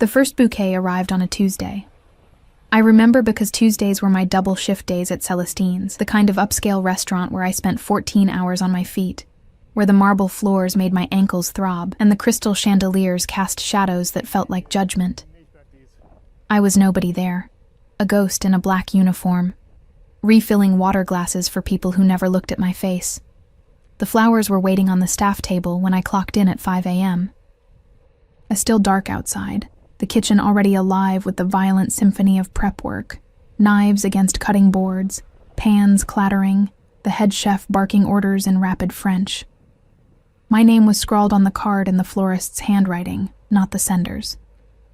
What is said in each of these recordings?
The first bouquet arrived on a Tuesday. I remember because Tuesdays were my double shift days at Celestine's, the kind of upscale restaurant where I spent 14 hours on my feet, where the marble floors made my ankles throb and the crystal chandeliers cast shadows that felt like judgment. I was nobody there, a ghost in a black uniform, refilling water glasses for people who never looked at my face. The flowers were waiting on the staff table when I clocked in at 5 a.m. It's still dark outside, the kitchen already alive with the violent symphony of prep work, knives against cutting boards, pans clattering, the head chef barking orders in rapid French. My name was scrawled on the card in the florist's handwriting, not the sender's,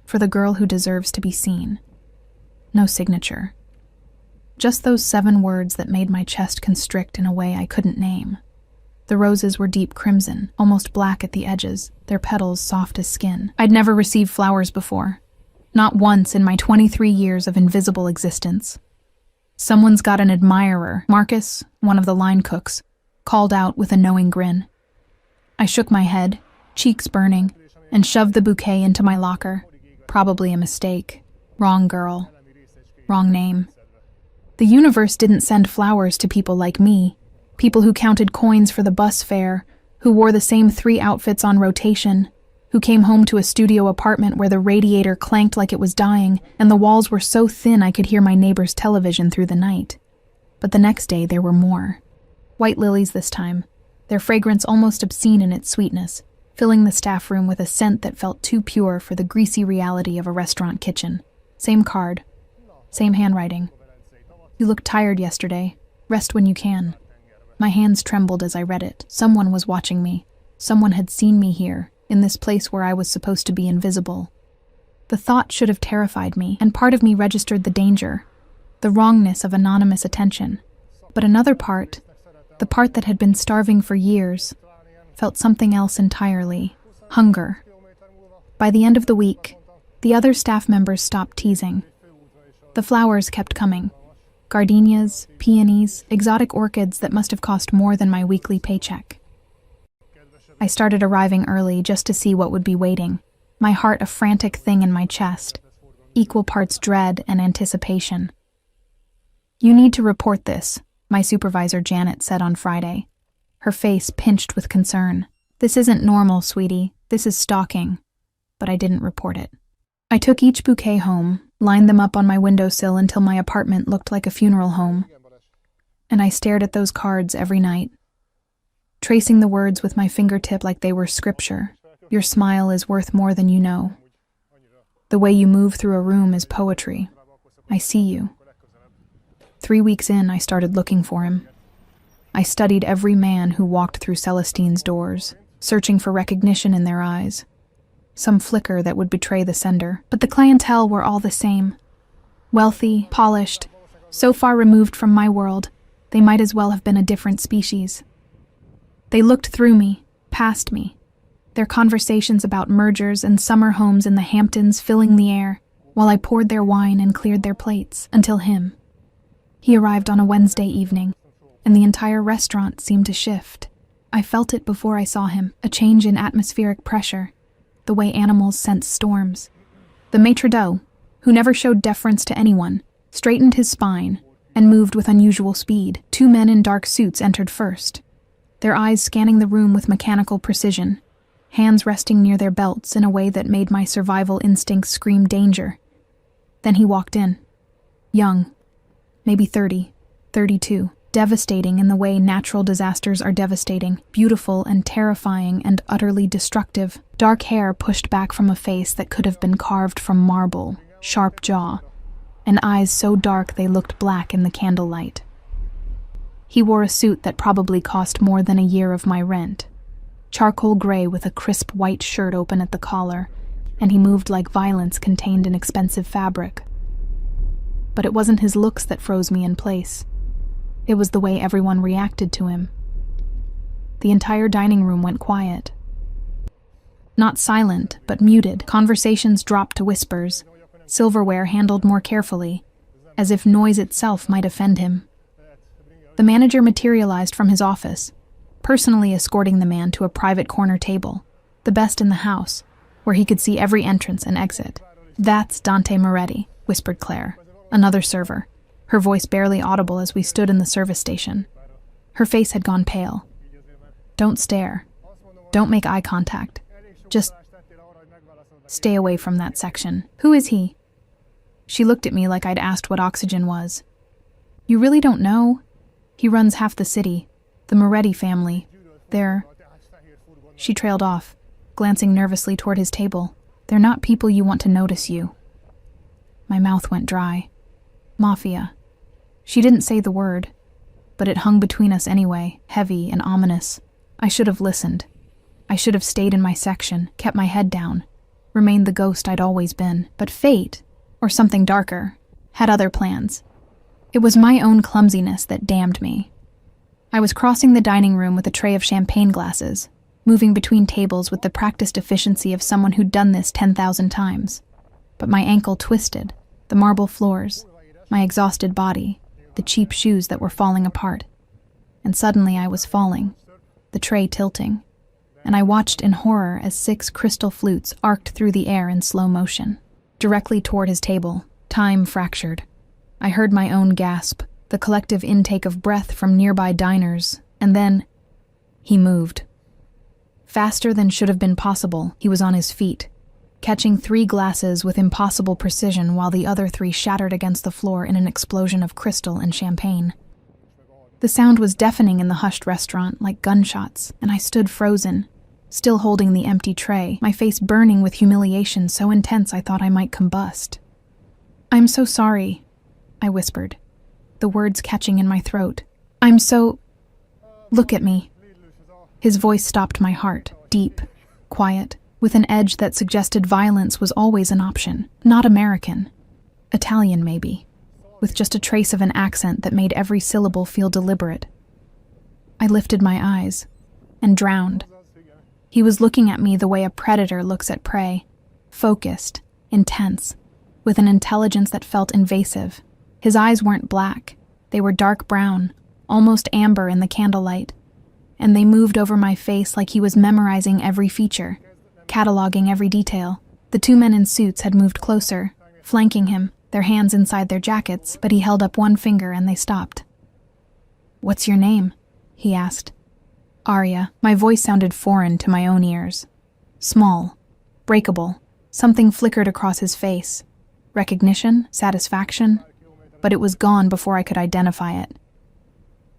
for the girl who deserves to be seen. No signature. Just those 7 words that made my chest constrict in a way I couldn't name. The roses were deep crimson, almost black at the edges, their petals soft as skin. I'd never received flowers before. Not once in my 23 years of invisible existence. Someone's got an admirer, Marcus, one of the line cooks, called out with a knowing grin. I shook my head, cheeks burning, and shoved the bouquet into my locker. Probably a mistake. Wrong girl. Wrong name. The universe didn't send flowers to people like me, people who counted coins for the bus fare, who wore the same 3 outfits on rotation, who came home to a studio apartment where the radiator clanked like it was dying and the walls were so thin I could hear my neighbor's television through the night. But the next day there were more. White lilies this time, their fragrance almost obscene in its sweetness, filling the staff room with a scent that felt too pure for the greasy reality of a restaurant kitchen. Same card. Same handwriting. You looked tired yesterday. Rest when you can. My hands trembled as I read it. Someone was watching me. Someone had seen me here, in this place where I was supposed to be invisible. The thought should have terrified me, and part of me registered the danger, the wrongness of anonymous attention. But another part, the part that had been starving for years, felt something else entirely. Hunger. By the end of the week, the other staff members stopped teasing. The flowers kept coming. Gardenias, peonies, exotic orchids that must have cost more than my weekly paycheck. I started arriving early just to see what would be waiting, my heart a frantic thing in my chest, equal parts dread and anticipation. You need to report this, my supervisor Janet said on Friday, her face pinched with concern. This isn't normal, sweetie. This is stalking. But I didn't report it. I took each bouquet home, lined them up on my windowsill until my apartment looked like a funeral home. And I stared at those cards every night, tracing the words with my fingertip like they were scripture. Your smile is worth more than you know. The way you move through a room is poetry. I see you. 3 weeks in, I started looking for him. I studied every man who walked through Celestine's doors, searching for recognition in their eyes. Some flicker that would betray the sender, but the clientele were all the same. Wealthy, polished, so far removed from my world, they might as well have been a different species. They looked through me, past me, their conversations about mergers and summer homes in the Hamptons filling the air, while I poured their wine and cleared their plates, until him. He arrived on a Wednesday evening, and the entire restaurant seemed to shift. I felt it before I saw him, a change in atmospheric pressure, the way animals sense storms. The maitre d', who never showed deference to anyone, straightened his spine and moved with unusual speed. 2 men in dark suits entered first, their eyes scanning the room with mechanical precision, hands resting near their belts in a way that made my survival instincts scream danger. Then he walked in. Young, maybe 30, 32. Devastating in the way natural disasters are devastating, beautiful and terrifying and utterly destructive. Dark hair pushed back from a face that could have been carved from marble, sharp jaw, and eyes so dark they looked black in the candlelight. He wore a suit that probably cost more than a year of my rent, charcoal gray with a crisp white shirt open at the collar, and he moved like violence contained in expensive fabric. But it wasn't his looks that froze me in place. It was the way everyone reacted to him. The entire dining room went quiet. Not silent, but muted. Conversations dropped to whispers, silverware handled more carefully, as if noise itself might offend him. The manager materialized from his office, personally escorting the man to a private corner table, the best in the house, where he could see every entrance and exit. "That's Dante Moretti," whispered Claire, another server, her voice barely audible as we stood in the service station. Her face had gone pale. "Don't stare. Don't make eye contact. Just stay away from that section. Who is he?" She looked at me like I'd asked what oxygen was. "You really don't know? He runs half the city. The Moretti family. They're..." She trailed off, glancing nervously toward his table. "They're not people you want to notice you." My mouth went dry. Mafia. She didn't say the word, but it hung between us anyway, heavy and ominous. I should have listened. I should have stayed in my section, kept my head down, remained the ghost I'd always been. But fate, or something darker, had other plans. It was my own clumsiness that damned me. I was crossing the dining room with a tray of champagne glasses, moving between tables with the practiced efficiency of someone who'd done this 10,000 times. But my ankle twisted, the marble floors, my exhausted body, the cheap shoes that were falling apart. And suddenly I was falling, the tray tilting, and I watched in horror as 6 crystal flutes arced through the air in slow motion, directly toward his table, time fractured. I heard my own gasp, the collective intake of breath from nearby diners, and then he moved. Faster than should have been possible, he was on his feet, catching 3 glasses with impossible precision while the other 3 shattered against the floor in an explosion of crystal and champagne. The sound was deafening in the hushed restaurant, like gunshots, and I stood frozen, still holding the empty tray, my face burning with humiliation so intense I thought I might combust. "I'm so sorry," I whispered, the words catching in my throat. "I'm so... Look at me." His voice stopped my heart, deep, quiet, with an edge that suggested violence was always an option. Not American. Italian, maybe, with just a trace of an accent that made every syllable feel deliberate. I lifted my eyes and drowned. He was looking at me the way a predator looks at prey, focused, intense, with an intelligence that felt invasive. His eyes weren't black. They were dark brown, almost amber in the candlelight, and they moved over my face like he was memorizing every feature, cataloging every detail. The 2 men in suits had moved closer, flanking him, their hands inside their jackets, but he held up one finger and they stopped. "What's your name?" he asked. "Arya." My voice sounded foreign to my own ears. Small, breakable, something flickered across his face. Recognition, satisfaction, but it was gone before I could identify it.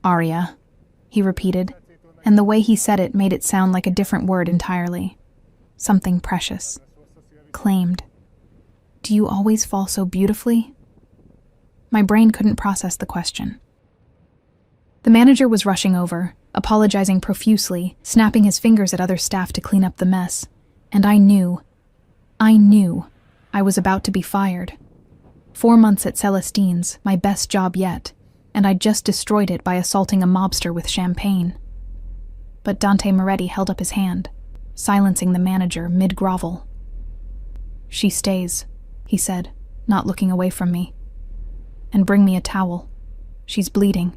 "Arya," he repeated, and the way he said it made it sound like a different word entirely. Something precious. Claimed. "Do you always fall so beautifully?" My brain couldn't process the question. The manager was rushing over, apologizing profusely, snapping his fingers at other staff to clean up the mess, and I knew I was about to be fired. 4 months at Celestine's, my best job yet, and I'd just destroyed it by assaulting a mobster with champagne. But Dante Moretti held up his hand, silencing the manager mid-grovel. "She stays," he said, not looking away from me. "And bring me a towel. She's bleeding."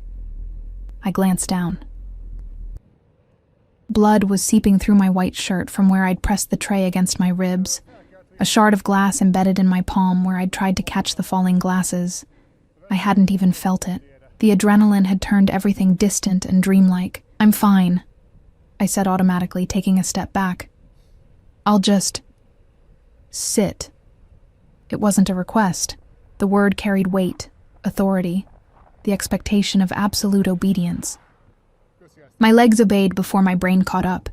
I glanced down. Blood was seeping through my white shirt from where I'd pressed the tray against my ribs, a shard of glass embedded in my palm where I'd tried to catch the falling glasses. I hadn't even felt it. The adrenaline had turned everything distant and dreamlike. "I'm fine," I said automatically, taking a step back. "I'll just... sit." It wasn't a request. The word carried weight, authority, the expectation of absolute obedience. My legs obeyed before my brain caught up,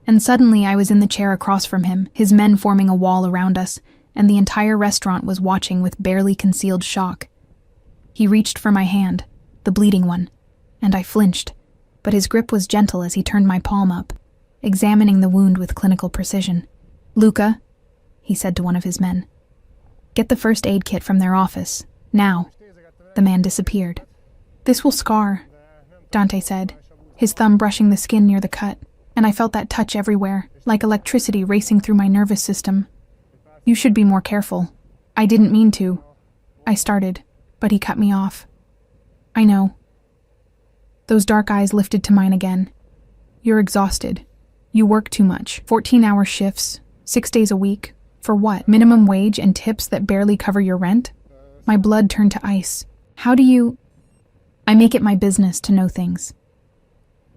and suddenly I was in the chair across from him, his men forming a wall around us, and the entire restaurant was watching with barely concealed shock. He reached for my hand, the bleeding one, and I flinched, but his grip was gentle as he turned my palm up, examining the wound with clinical precision. "Luca," he said to one of his men, "get the first aid kit from their office, now." The man disappeared. "This will scar," Dante said, his thumb brushing the skin near the cut, and I felt that touch everywhere, like electricity racing through my nervous system. "You should be more careful." "I didn't mean to," I started, but he cut me off. "I know." Those dark eyes lifted to mine again. "You're exhausted. You work too much. 14-hour shifts, 6 days a week. For what? Minimum wage and tips that barely cover your rent? My blood turned to ice. How do you... I make it my business to know things.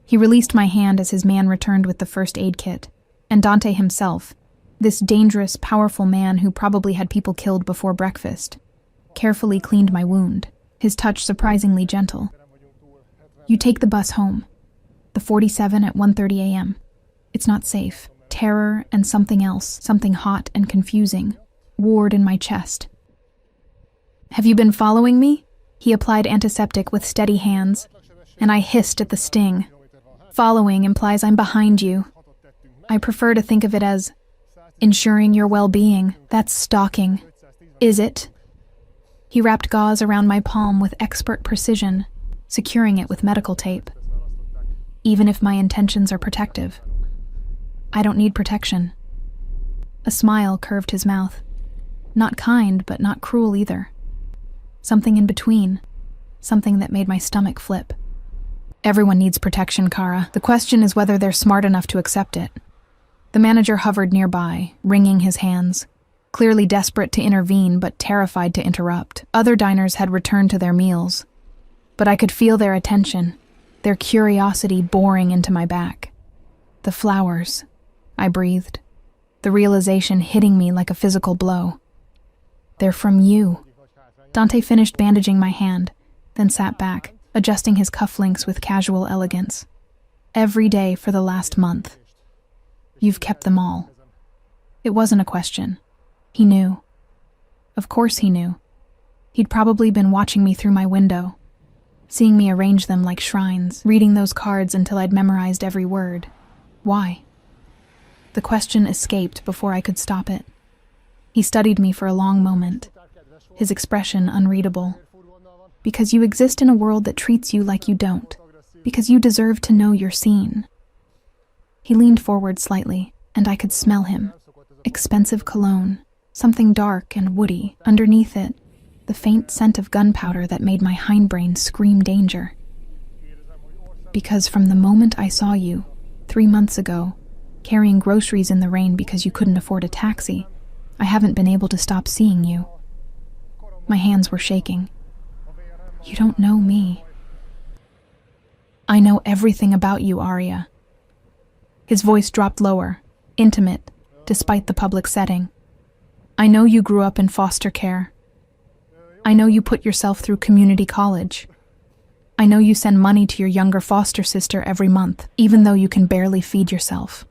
He released my hand as his man returned with the first aid kit, and Dante himself, this dangerous, powerful man who probably had people killed before breakfast, carefully cleaned my wound, his touch surprisingly gentle. You take the bus home. The 47 at 1:30 a.m. It's not safe. Terror and something else, something hot and confusing, warred in my chest. Have you been following me? He applied antiseptic with steady hands, and I hissed at the sting. Following implies I'm behind you. I prefer to think of it as ensuring your well-being. That's stalking. Is it? He wrapped gauze around my palm with expert precision, securing it with medical tape. Even if my intentions are protective. I don't need protection. A smile curved his mouth. Not kind, but not cruel either. Something in between. Something that made my stomach flip. Everyone needs protection, Kara. The question is whether they're smart enough to accept it. The manager hovered nearby, wringing his hands, clearly desperate to intervene but terrified to interrupt. Other diners had returned to their meals, but I could feel their attention, their curiosity boring into my back. The flowers, I breathed, the realization hitting me like a physical blow. They're from you. Dante finished bandaging my hand, then sat back, adjusting his cufflinks with casual elegance. Every day for the last month. You've kept them all. It wasn't a question. He knew. Of course he knew. He'd probably been watching me through my window, seeing me arrange them like shrines, reading those cards until I'd memorized every word. Why? The question escaped before I could stop it. He studied me for a long moment, his expression unreadable. Because you exist in a world that treats you like you don't. Because you deserve to know you're seen. He leaned forward slightly, and I could smell him. Expensive cologne, something dark and woody. Underneath it, the faint scent of gunpowder that made my hindbrain scream danger. Because from the moment I saw you, 3 months ago, carrying groceries in the rain because you couldn't afford a taxi, I haven't been able to stop seeing you. My hands were shaking. You don't know me. I know everything about you, Arya. His voice dropped lower, intimate, despite the public setting. I know you grew up in foster care. I know you put yourself through community college. I know you send money to your younger foster sister every month, even though you can barely feed yourself.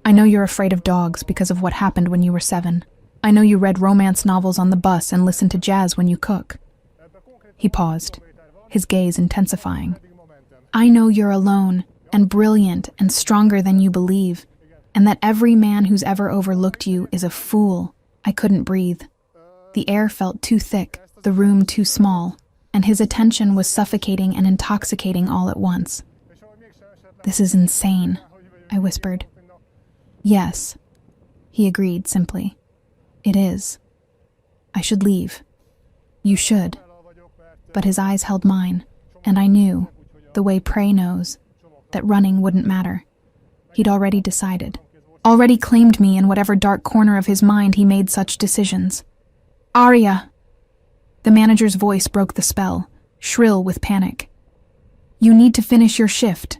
I know you're afraid of dogs because of what happened when you were 7. I know you read romance novels on the bus and listen to jazz when you cook. He paused, his gaze intensifying. I know you're alone and brilliant and stronger than you believe, and that every man who's ever overlooked you is a fool. I couldn't breathe. The air felt too thick, the room too small, and his attention was suffocating and intoxicating all at once. This is insane, I whispered. Yes, he agreed simply. It is. I should leave. You should. But his eyes held mine, and I knew, the way prey knows, that running wouldn't matter. He'd already decided. Already claimed me in whatever dark corner of his mind he made such decisions. Arya! The manager's voice broke the spell, shrill with panic. You need to finish your shift.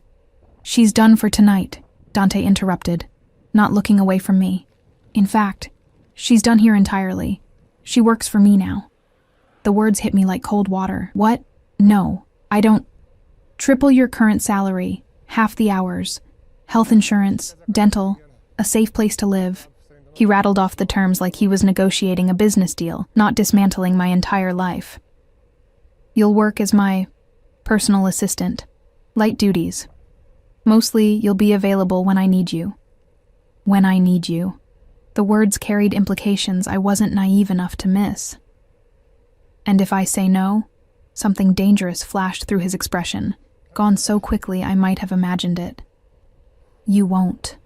She's done for tonight, Dante interrupted, not looking away from me. In fact, she's done here entirely. She works for me now. The words hit me like cold water. What? No, I don't. Triple your current salary, half the hours, health insurance, dental, a safe place to live. He rattled off the terms like he was negotiating a business deal, not dismantling my entire life. You'll work as my personal assistant. Light duties. Mostly, you'll be available when I need you. When I need you. The words carried implications I wasn't naive enough to miss. And if I say no, something dangerous flashed through his expression, gone so quickly I might have imagined it. You won't.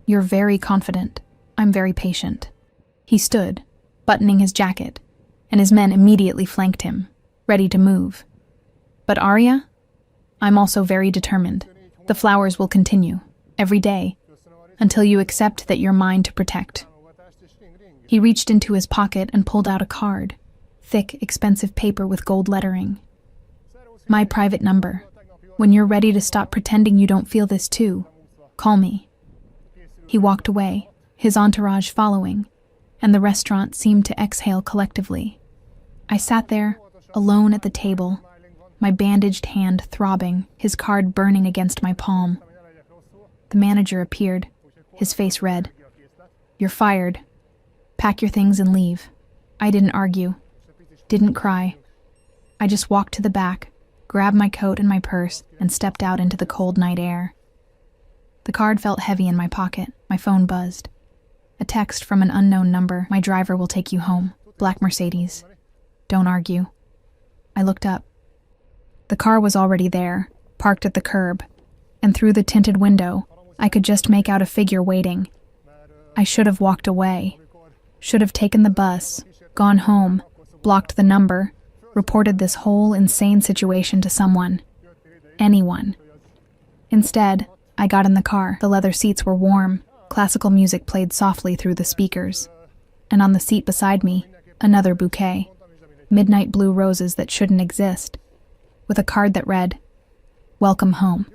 You're very confident. I'm very patient. He stood, buttoning his jacket, and his men immediately flanked him, ready to move. But Arya? I'm also very determined. The flowers will continue, every day, until you accept that you're mine to protect. He reached into his pocket and pulled out a card. Thick, expensive paper with gold lettering. My private number. When you're ready to stop pretending you don't feel this too, call me. He walked away, his entourage following, and the restaurant seemed to exhale collectively. I sat there, alone at the table, my bandaged hand throbbing, his card burning against my palm. The manager appeared, his face red. You're fired. Pack your things and leave. I didn't argue. Didn't cry. I just walked to the back, grabbed my coat and my purse, and stepped out into the cold night air. The card felt heavy in my pocket. My phone buzzed. A text from an unknown number. My driver will take you home. Black Mercedes. Don't argue. I looked up. The car was already there, parked at the curb, and through the tinted window, I could just make out a figure waiting. I should have walked away. Should have taken the bus, gone home, blocked the number, reported this whole insane situation to someone. Anyone. Instead, I got in the car. The leather seats were warm. Classical music played softly through the speakers. And on the seat beside me, another bouquet. Midnight blue roses that shouldn't exist. With a card that read, "Welcome home."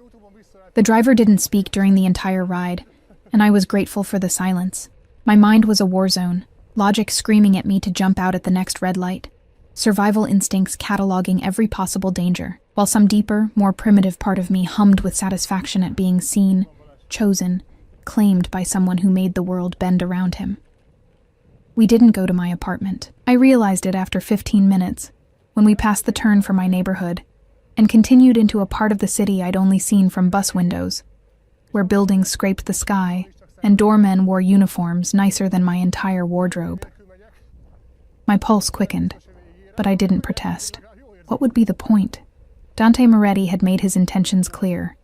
The driver didn't speak during the entire ride, and I was grateful for the silence. My mind was a war zone, logic screaming at me to jump out at the next red light, survival instincts cataloging every possible danger, while some deeper, more primitive part of me hummed with satisfaction at being seen, chosen, claimed by someone who made the world bend around him. We didn't go to my apartment. I realized it after 15 minutes, when we passed the turn for my neighborhood, and continued into a part of the city I'd only seen from bus windows, where buildings scraped the sky, and doormen wore uniforms nicer than my entire wardrobe. My pulse quickened, but I didn't protest. What would be the point? Dante Moretti had made his intentions clear,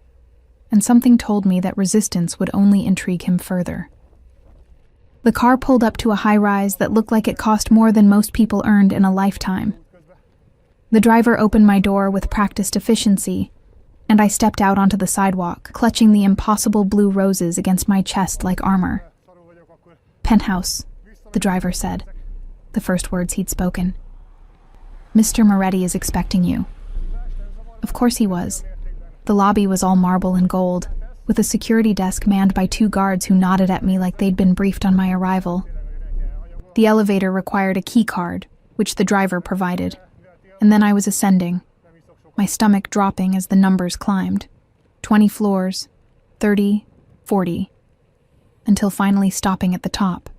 and something told me that resistance would only intrigue him further. The car pulled up to a high-rise that looked like it cost more than most people earned in a lifetime. The driver opened my door with practiced efficiency, and I stepped out onto the sidewalk, clutching the impossible blue roses against my chest like armor. "Penthouse," the driver said, the first words he'd spoken. "Mr. Moretti is expecting you." Of course he was. The lobby was all marble and gold, with a security desk manned by 2 guards who nodded at me like they'd been briefed on my arrival. The elevator required a key card, which the driver provided, and then I was ascending, my stomach dropping as the numbers climbed. 20 floors, 30, 40, until finally stopping at the top.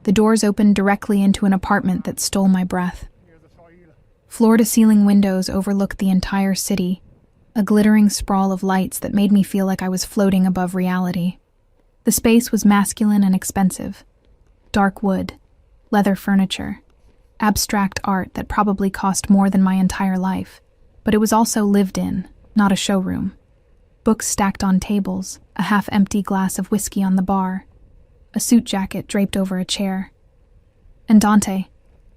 The doors opened directly into an apartment that stole my breath. Floor-to-ceiling windows overlooked the entire city, a glittering sprawl of lights that made me feel like I was floating above reality. The space was masculine and expensive. Dark wood, leather furniture, abstract art that probably cost more than my entire life, but it was also lived in, not a showroom. Books stacked on tables, a half-empty glass of whiskey on the bar, a suit jacket draped over a chair. And Dante,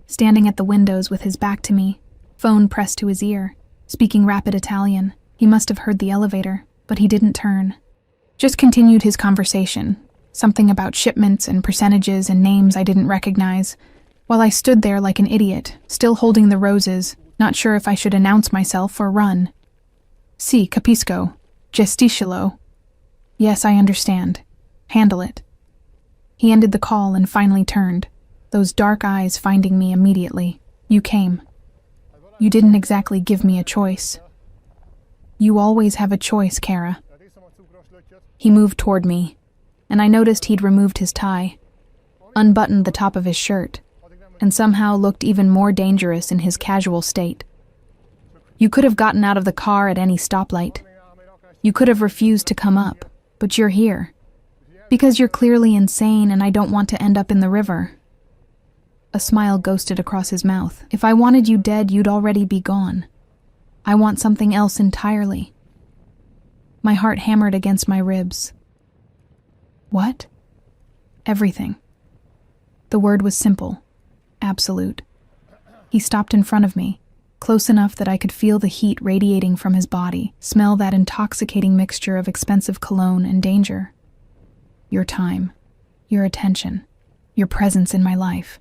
standing at the windows with his back to me, phone pressed to his ear, speaking rapid Italian. He must have heard the elevator, but he didn't turn. Just continued his conversation, something about shipments and percentages and names I didn't recognize, while I stood there like an idiot, still holding the roses, not sure if I should announce myself or run. "Si, capisco. Gestiscilo." "Yes, I understand. Handle it." He ended the call and finally turned, those dark eyes finding me immediately. "You came. You didn't exactly give me a choice." "You always have a choice, Kara." He moved toward me, and I noticed he'd removed his tie, unbuttoned the top of his shirt, and somehow looked even more dangerous in his casual state. "You could have gotten out of the car at any stoplight. You could have refused to come up, but you're here. Because you're clearly insane and I don't want to end up in the river." A smile ghosted across his mouth. "If I wanted you dead, you'd already be gone. I want something else entirely." My heart hammered against my ribs. "What?" "Everything." The word was simple. Absolute. He stopped in front of me, close enough that I could feel the heat radiating from his body, smell that intoxicating mixture of expensive cologne and danger. "Your time. Your attention. Your presence in my life.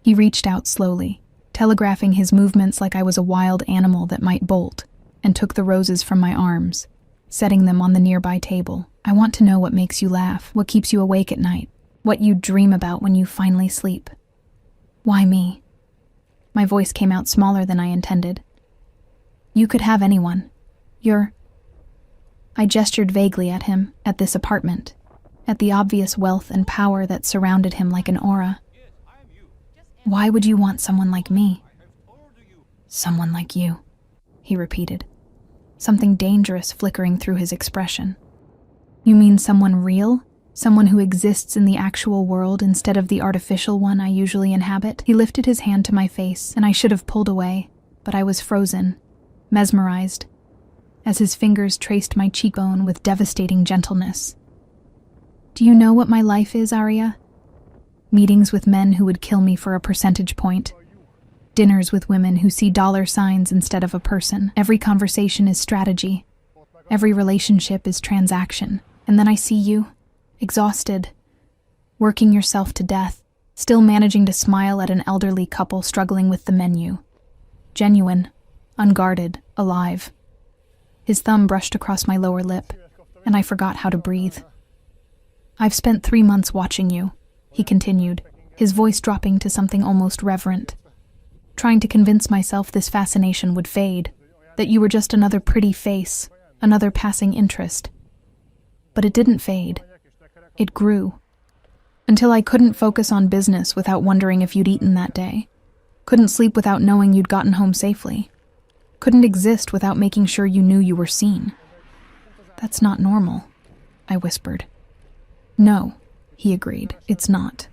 He reached out slowly, telegraphing his movements like I was a wild animal that might bolt, and took the roses from my arms, setting them on the nearby table. I want to know what makes you laugh, what keeps you awake at night, what you dream about when you finally sleep. Why me? My voice came out smaller than I intended. You could have anyone. I gestured vaguely at him, at this apartment, at the obvious wealth and power that surrounded him like an aura. Why would you want someone like me? Someone like you, he repeated, something dangerous flickering through his expression. You mean someone real? Someone who exists in the actual world instead of the artificial one I usually inhabit? He lifted his hand to my face, and I should have pulled away, but I was frozen, mesmerized, as his fingers traced my cheekbone with devastating gentleness. Do you know what my life is, Arya? Meetings with men who would kill me for a percentage point. Dinners with women who see dollar signs instead of a person. Every conversation is strategy. Every relationship is transaction. And then I see you, exhausted, working yourself to death, still managing to smile at an elderly couple struggling with the menu. Genuine, unguarded, alive. His thumb brushed across my lower lip, and I forgot how to breathe. I've spent 3 months watching you, he continued, his voice dropping to something almost reverent. Trying to convince myself this fascination would fade, that you were just another pretty face, another passing interest. But it didn't fade. It grew. Until I couldn't focus on business without wondering if you'd eaten that day. Couldn't sleep without knowing you'd gotten home safely. Couldn't exist without making sure you knew you were seen. That's not normal, I whispered. No, he agreed. It's not.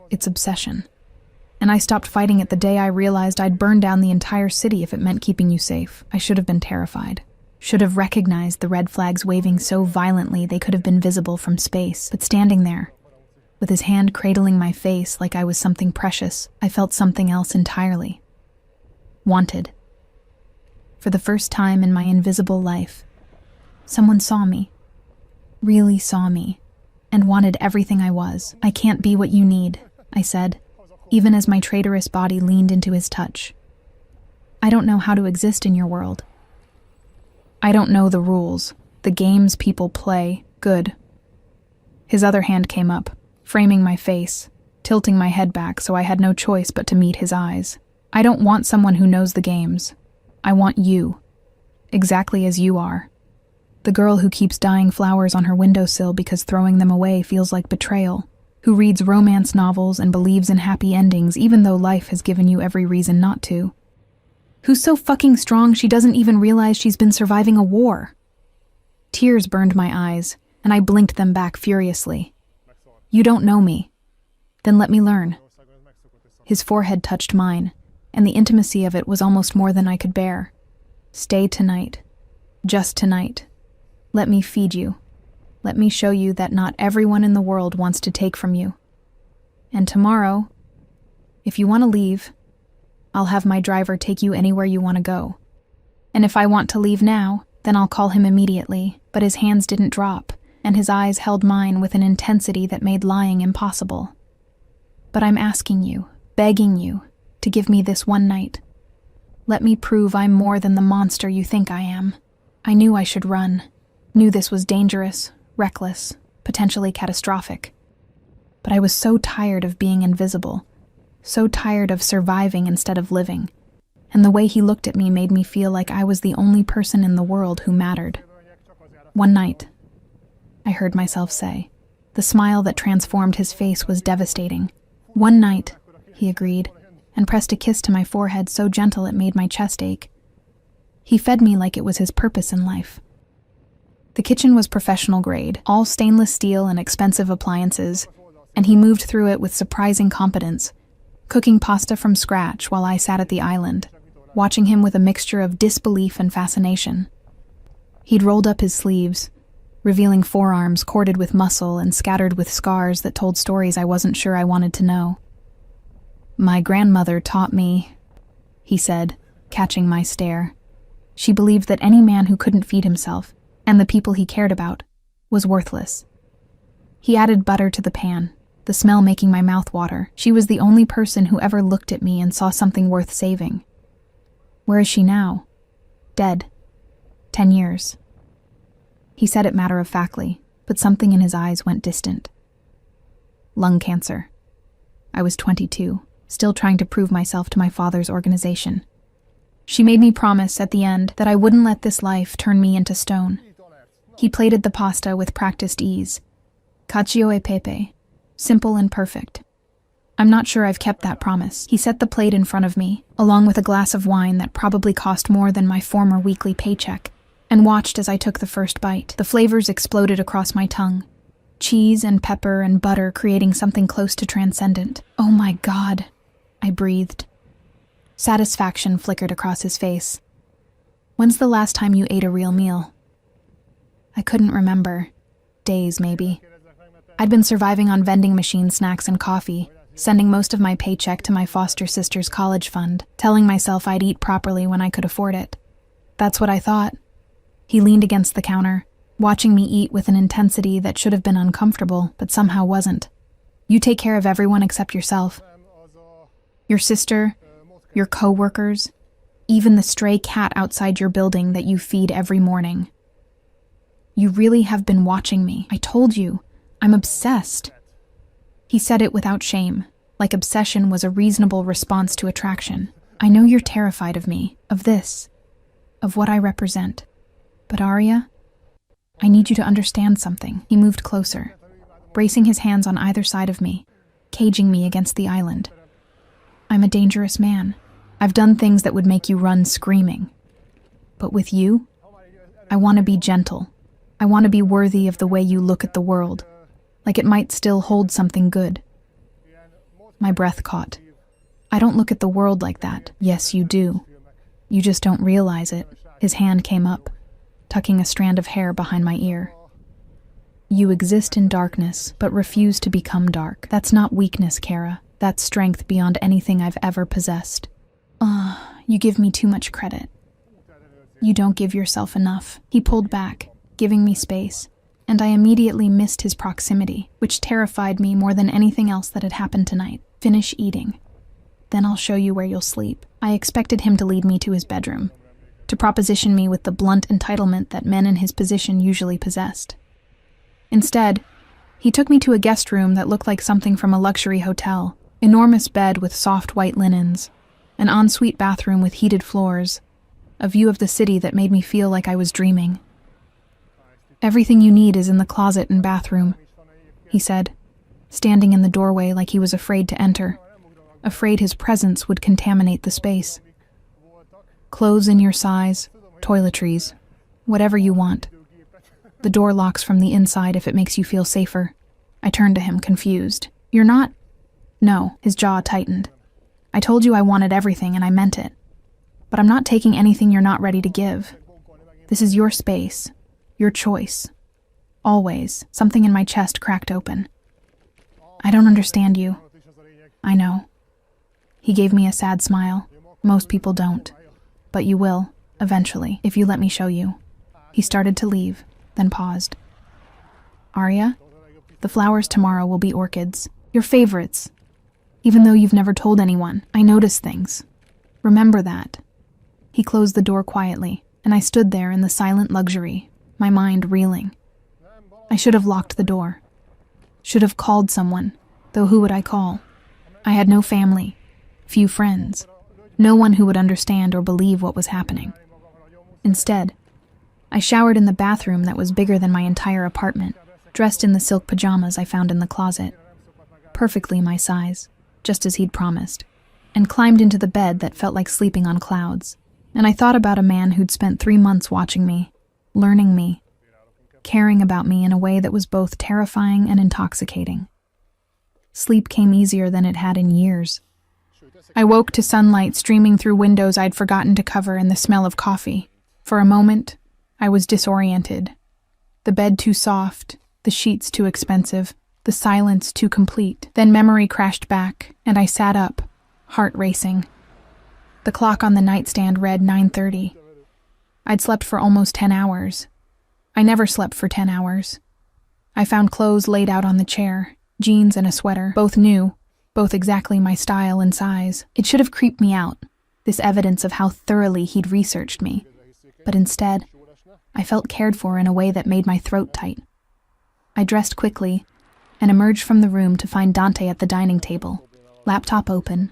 It's obsession. And I stopped fighting it the day I realized I'd burn down the entire city if it meant keeping you safe. I should have been terrified. Should have recognized the red flags waving so violently they could have been visible from space. But standing there, with his hand cradling my face like I was something precious, I felt something else entirely. Wanted. For the first time in my invisible life, someone saw me. Really saw me. And wanted everything I was. I can't be what you need, I said, even as my traitorous body leaned into his touch. I don't know how to exist in your world. I don't know the rules, the games people play. Good. His other hand came up, framing my face, tilting my head back so I had no choice but to meet his eyes. I don't want someone who knows the games. I want you. Exactly as you are. The girl who keeps dyeing flowers on her windowsill because throwing them away feels like betrayal. Who reads romance novels and believes in happy endings even though life has given you every reason not to. Who's so fucking strong she doesn't even realize she's been surviving a war. Tears burned my eyes, and I blinked them back furiously. You don't know me. Then let me learn. His forehead touched mine, and the intimacy of it was almost more than I could bear. Stay tonight. Just tonight. Let me feed you. Let me show you that not everyone in the world wants to take from you. And tomorrow, if you want to leave, I'll have my driver take you anywhere you want to go. And if I want to leave now, then I'll call him immediately. But his hands didn't drop, and his eyes held mine with an intensity that made lying impossible. But I'm asking you, begging you, to give me this one night. Let me prove I'm more than the monster you think I am. I knew I should run. Knew this was dangerous, reckless, potentially catastrophic. But I was so tired of being invisible, so tired of surviving instead of living, and the way he looked at me made me feel like I was the only person in the world who mattered. One night, I heard myself say. The smile that transformed his face was devastating. One night, he agreed, and pressed a kiss to my forehead so gentle it made my chest ache. He fed me like it was his purpose in life. The kitchen was professional grade, all stainless steel and expensive appliances, and he moved through it with surprising competence, cooking pasta from scratch while I sat at the island, watching him with a mixture of disbelief and fascination. He'd rolled up his sleeves, revealing forearms corded with muscle and scattered with scars that told stories I wasn't sure I wanted to know. My grandmother taught me, he said, catching my stare. She believed that any man who couldn't feed himself, and the people he cared about, was worthless. He added butter to the pan, the smell making my mouth water. She was the only person who ever looked at me and saw something worth saving. Where is she now? Dead. 10 years. He said it matter-of-factly, but something in his eyes went distant. Lung cancer. I was 22, still trying to prove myself to my father's organization. She made me promise at the end that I wouldn't let this life turn me into stone. He plated the pasta with practiced ease. Cacio e pepe. Simple and perfect. I'm not sure I've kept that promise. He set the plate in front of me, along with a glass of wine that probably cost more than my former weekly paycheck, and watched as I took the first bite. The flavors exploded across my tongue. Cheese and pepper and butter creating something close to transcendent. Oh my God, I breathed. Satisfaction flickered across his face. When's the last time you ate a real meal? I couldn't remember. Days, maybe. I'd been surviving on vending machine snacks and coffee, sending most of my paycheck to my foster sister's college fund, telling myself I'd eat properly when I could afford it. That's what I thought. He leaned against the counter, watching me eat with an intensity that should have been uncomfortable, but somehow wasn't. You take care of everyone except yourself. Your sister, your co-workers, even the stray cat outside your building that you feed every morning. You really have been watching me. I told you, I'm obsessed. He said it without shame, like obsession was a reasonable response to attraction. I know you're terrified of me, of this, of what I represent. But Arya, I need you to understand something. He moved closer, bracing his hands on either side of me, caging me against the island. I'm a dangerous man. I've done things that would make you run screaming. But with you, I want to be gentle. I want to be worthy of the way you look at the world, like it might still hold something good. My breath caught. I don't look at the world like that. Yes, you do. You just don't realize it. His hand came up, tucking a strand of hair behind my ear. You exist in darkness, but refuse to become dark. That's not weakness, Kara. That's strength beyond anything I've ever possessed. You give me too much credit. You don't give yourself enough. He pulled back, giving me space, and I immediately missed his proximity, which terrified me more than anything else that had happened tonight. Finish eating. Then I'll show you where you'll sleep. I expected him to lead me to his bedroom, to proposition me with the blunt entitlement that men in his position usually possessed. Instead, he took me to a guest room that looked like something from a luxury hotel. Enormous bed with soft white linens, an ensuite bathroom with heated floors, a view of the city that made me feel like I was dreaming. Everything you need is in the closet and bathroom, he said, standing in the doorway like he was afraid to enter, afraid his presence would contaminate the space. Clothes in your size, toiletries, whatever you want. The door locks from the inside if it makes you feel safer. I turned to him, confused. You're not? No, his jaw tightened. I told you I wanted everything and I meant it. But I'm not taking anything you're not ready to give. This is your space, your choice. Always. Something in my chest cracked open. I don't understand you. I know. He gave me a sad smile. Most people don't. But you will, eventually, if you let me show you. He started to leave, then paused. Arya, the flowers tomorrow will be orchids. Your favorites. Even though you've never told anyone, I notice things. Remember that. He closed the door quietly, and I stood there in the silent luxury, my mind reeling. I should have locked the door. Should have called someone, though who would I call? I had no family, few friends, no one who would understand or believe what was happening. Instead, I showered in the bathroom that was bigger than my entire apartment, dressed in the silk pajamas I found in the closet, perfectly my size, just as he'd promised, and climbed into the bed that felt like sleeping on clouds. And I thought about a man who'd spent 3 months watching me, learning me, caring about me in a way that was both terrifying and intoxicating. Sleep came easier than it had in years. I woke to sunlight streaming through windows I'd forgotten to cover and the smell of coffee. For a moment, I was disoriented. The bed too soft, the sheets too expensive, the silence too complete. Then memory crashed back, and I sat up, heart racing. The clock on the nightstand read 9:30. I'd slept for almost 10 hours. I never slept for 10 hours. I found clothes laid out on the chair, Jeans and a sweater, both new, both exactly my style and size. It should have creeped me out, this evidence of how thoroughly he'd researched me. But instead, I felt cared for in a way that made my throat tight. I dressed quickly and emerged from the room to find Dante at the dining table, laptop open,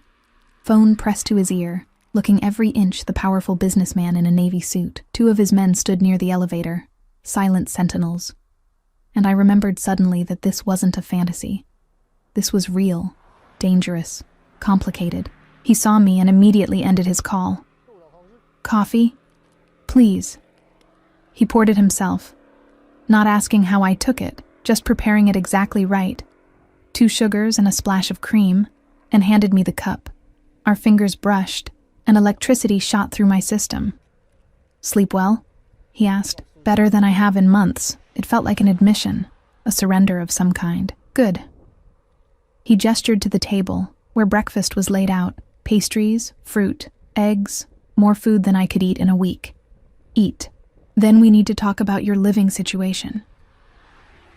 phone pressed to his ear, looking every inch the powerful businessman in a navy suit. 2 of his men stood near the elevator, silent sentinels. And I remembered suddenly that this wasn't a fantasy. This was real, dangerous, complicated. He saw me and immediately ended his call. "Coffee? Please." He poured it himself, not asking how I took it, just preparing it exactly right. 2 sugars and a splash of cream, and handed me the cup. Our fingers brushed, and electricity shot through my system. "Sleep well?" he asked. "Better than I have in months." It felt like an admission, a surrender of some kind. "Good." He gestured to the table, where breakfast was laid out. Pastries, fruit, eggs, more food than I could eat in a week. "Eat. Then we need to talk about your living situation."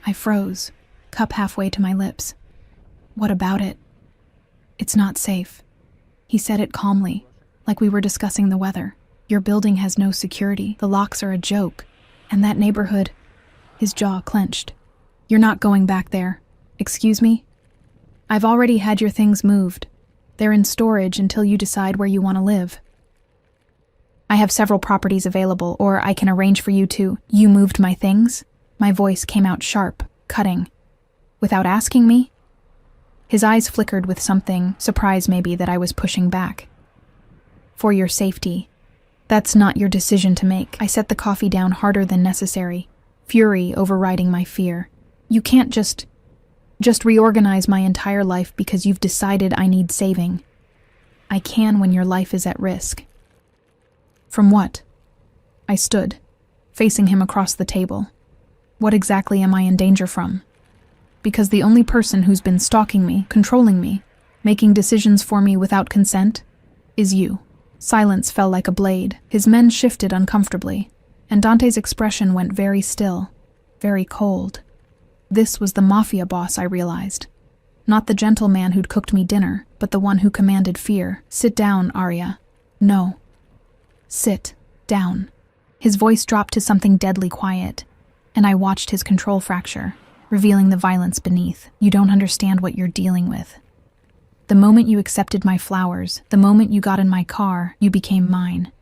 I froze, cup halfway to my lips. "What about it?" "It's not safe." He said it calmly, like we were discussing the weather. "Your building has no security. The locks are a joke. And that neighborhood..." His jaw clenched. "You're not going back there." "Excuse me?" "I've already had your things moved. They're in storage until you decide where you want to live." "I have several properties available, or I can arrange for you to..." "You moved my things?" My voice came out sharp, cutting. "Without asking me?" His eyes flickered with something, surprise maybe, that I was pushing back. "For your safety. That's not your decision to make." I set the coffee down harder than necessary, fury overriding my fear. "You can't just reorganize my entire life because you've decided I need saving. I can when your life is at risk." "From what?" I stood, facing him across the table. "What exactly am I in danger from?" "Because the only person who's been stalking me, controlling me, making decisions for me without consent, is you." Silence fell like a blade. His men shifted uncomfortably, and Dante's expression went very still, very cold. This was the Mafia boss, I realized. Not the gentleman who'd cooked me dinner, but the one who commanded fear. "Sit down, Arya." "No." "Sit down." His voice dropped to something deadly quiet, and I watched his control fracture, revealing the violence beneath. "You don't understand what you're dealing with. The moment you accepted my flowers, the moment you got in my car, you became mine.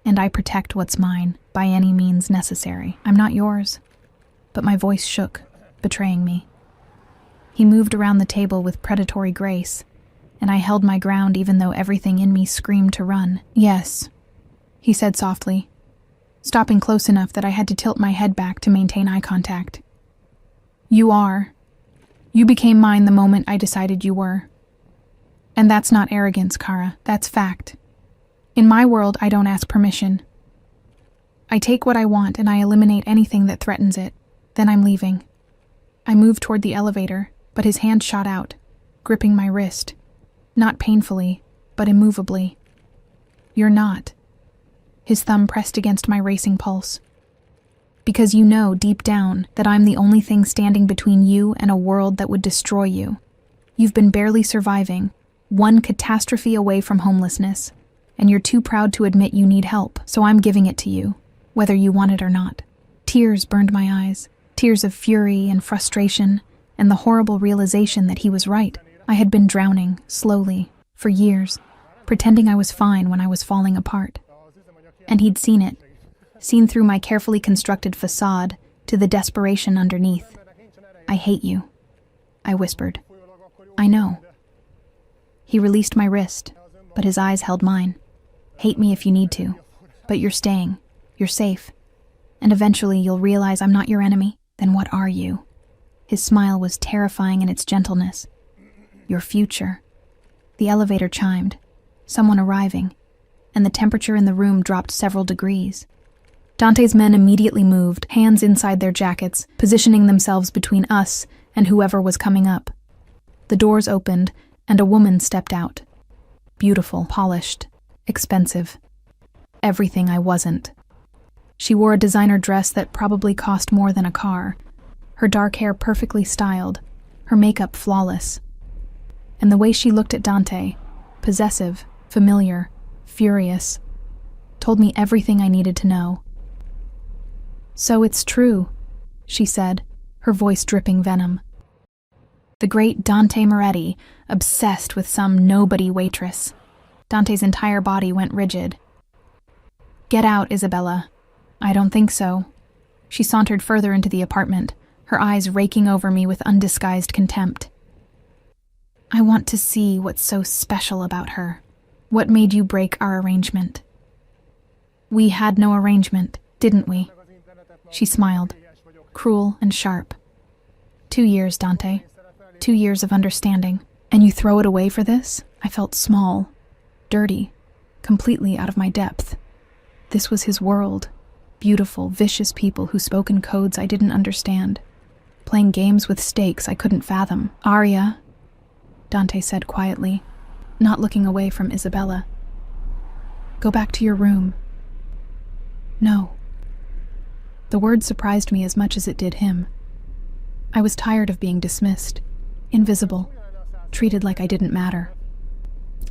And I protect what's mine, by any means necessary. I'm not yours." But my voice shook, betraying me. He moved around the table with predatory grace, and I held my ground even though everything in me screamed to run. "Yes," he said softly, stopping close enough that I had to tilt my head back to maintain eye contact. "You are. You became mine the moment I decided you were. And that's not arrogance, Kara. That's fact. In my world, I don't ask permission. I take what I want and I eliminate anything that threatens it. Then I'm leaving." I moved toward the elevator, but his hand shot out, gripping my wrist. Not painfully, but immovably. "You're not." His thumb pressed against my racing pulse. "Because you know, deep down, that I'm the only thing standing between you and a world that would destroy you. You've been barely surviving, one catastrophe away from homelessness, and you're too proud to admit you need help, so I'm giving it to you, whether you want it or not." Tears burned my eyes, tears of fury and frustration, and the horrible realization that he was right. I had been drowning, slowly, for years, pretending I was fine when I was falling apart. And he'd seen it, seen through my carefully constructed facade to the desperation underneath. "I hate you," I whispered. "I know." He released my wrist, but his eyes held mine. "Hate me if you need to, but you're staying. You're safe. And eventually you'll realize I'm not your enemy. Then what are you?" His smile was terrifying in its gentleness. "Your future." The elevator chimed, someone arriving, and the temperature in the room dropped several degrees. Dante's men immediately moved, hands inside their jackets, positioning themselves between us and whoever was coming up. The doors opened, and a woman stepped out. Beautiful, polished, expensive. Everything I wasn't. She wore a designer dress that probably cost more than a car, her dark hair perfectly styled, her makeup flawless. And the way she looked at Dante, possessive, familiar, furious, told me everything I needed to know. "So it's true," she said, her voice dripping venom. The great Dante Moretti, obsessed with some nobody waitress. Dante's entire body went rigid. "Get out, Isabella." "I don't think so." She sauntered further into the apartment, her eyes raking over me with undisguised contempt. "I want to see what's so special about her. What made you break our arrangement?" "We had no arrangement, didn't we?" She smiled, cruel and sharp. 2 years, Dante. 2 years of understanding. And you throw it away for this? I felt small, dirty, completely out of my depth. This was his world. Beautiful, vicious people who spoke in codes I didn't understand. Playing games with stakes I couldn't fathom. "Arya," Dante said quietly, not looking away from Isabella. "Go back to your room." "No." The word surprised me as much as it did him. I was tired of being dismissed, invisible, treated like I didn't matter.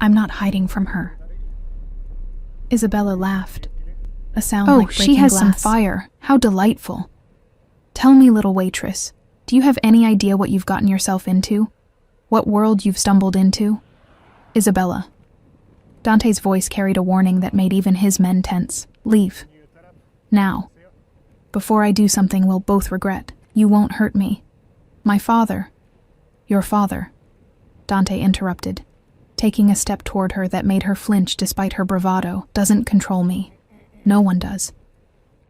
"I'm not hiding from her." Isabella laughed, a sound like breaking glass. "Oh, she has some fire. How delightful. Tell me, little waitress, do you have any idea what you've gotten yourself into? What world you've stumbled into?" "Isabella." Dante's voice carried a warning that made even his men tense. "Leave. Now. Before I do something we'll both regret. You won't hurt me. My father." "Your father," Dante interrupted, taking a step toward her that made her flinch despite her bravado, "doesn't control me. No one does.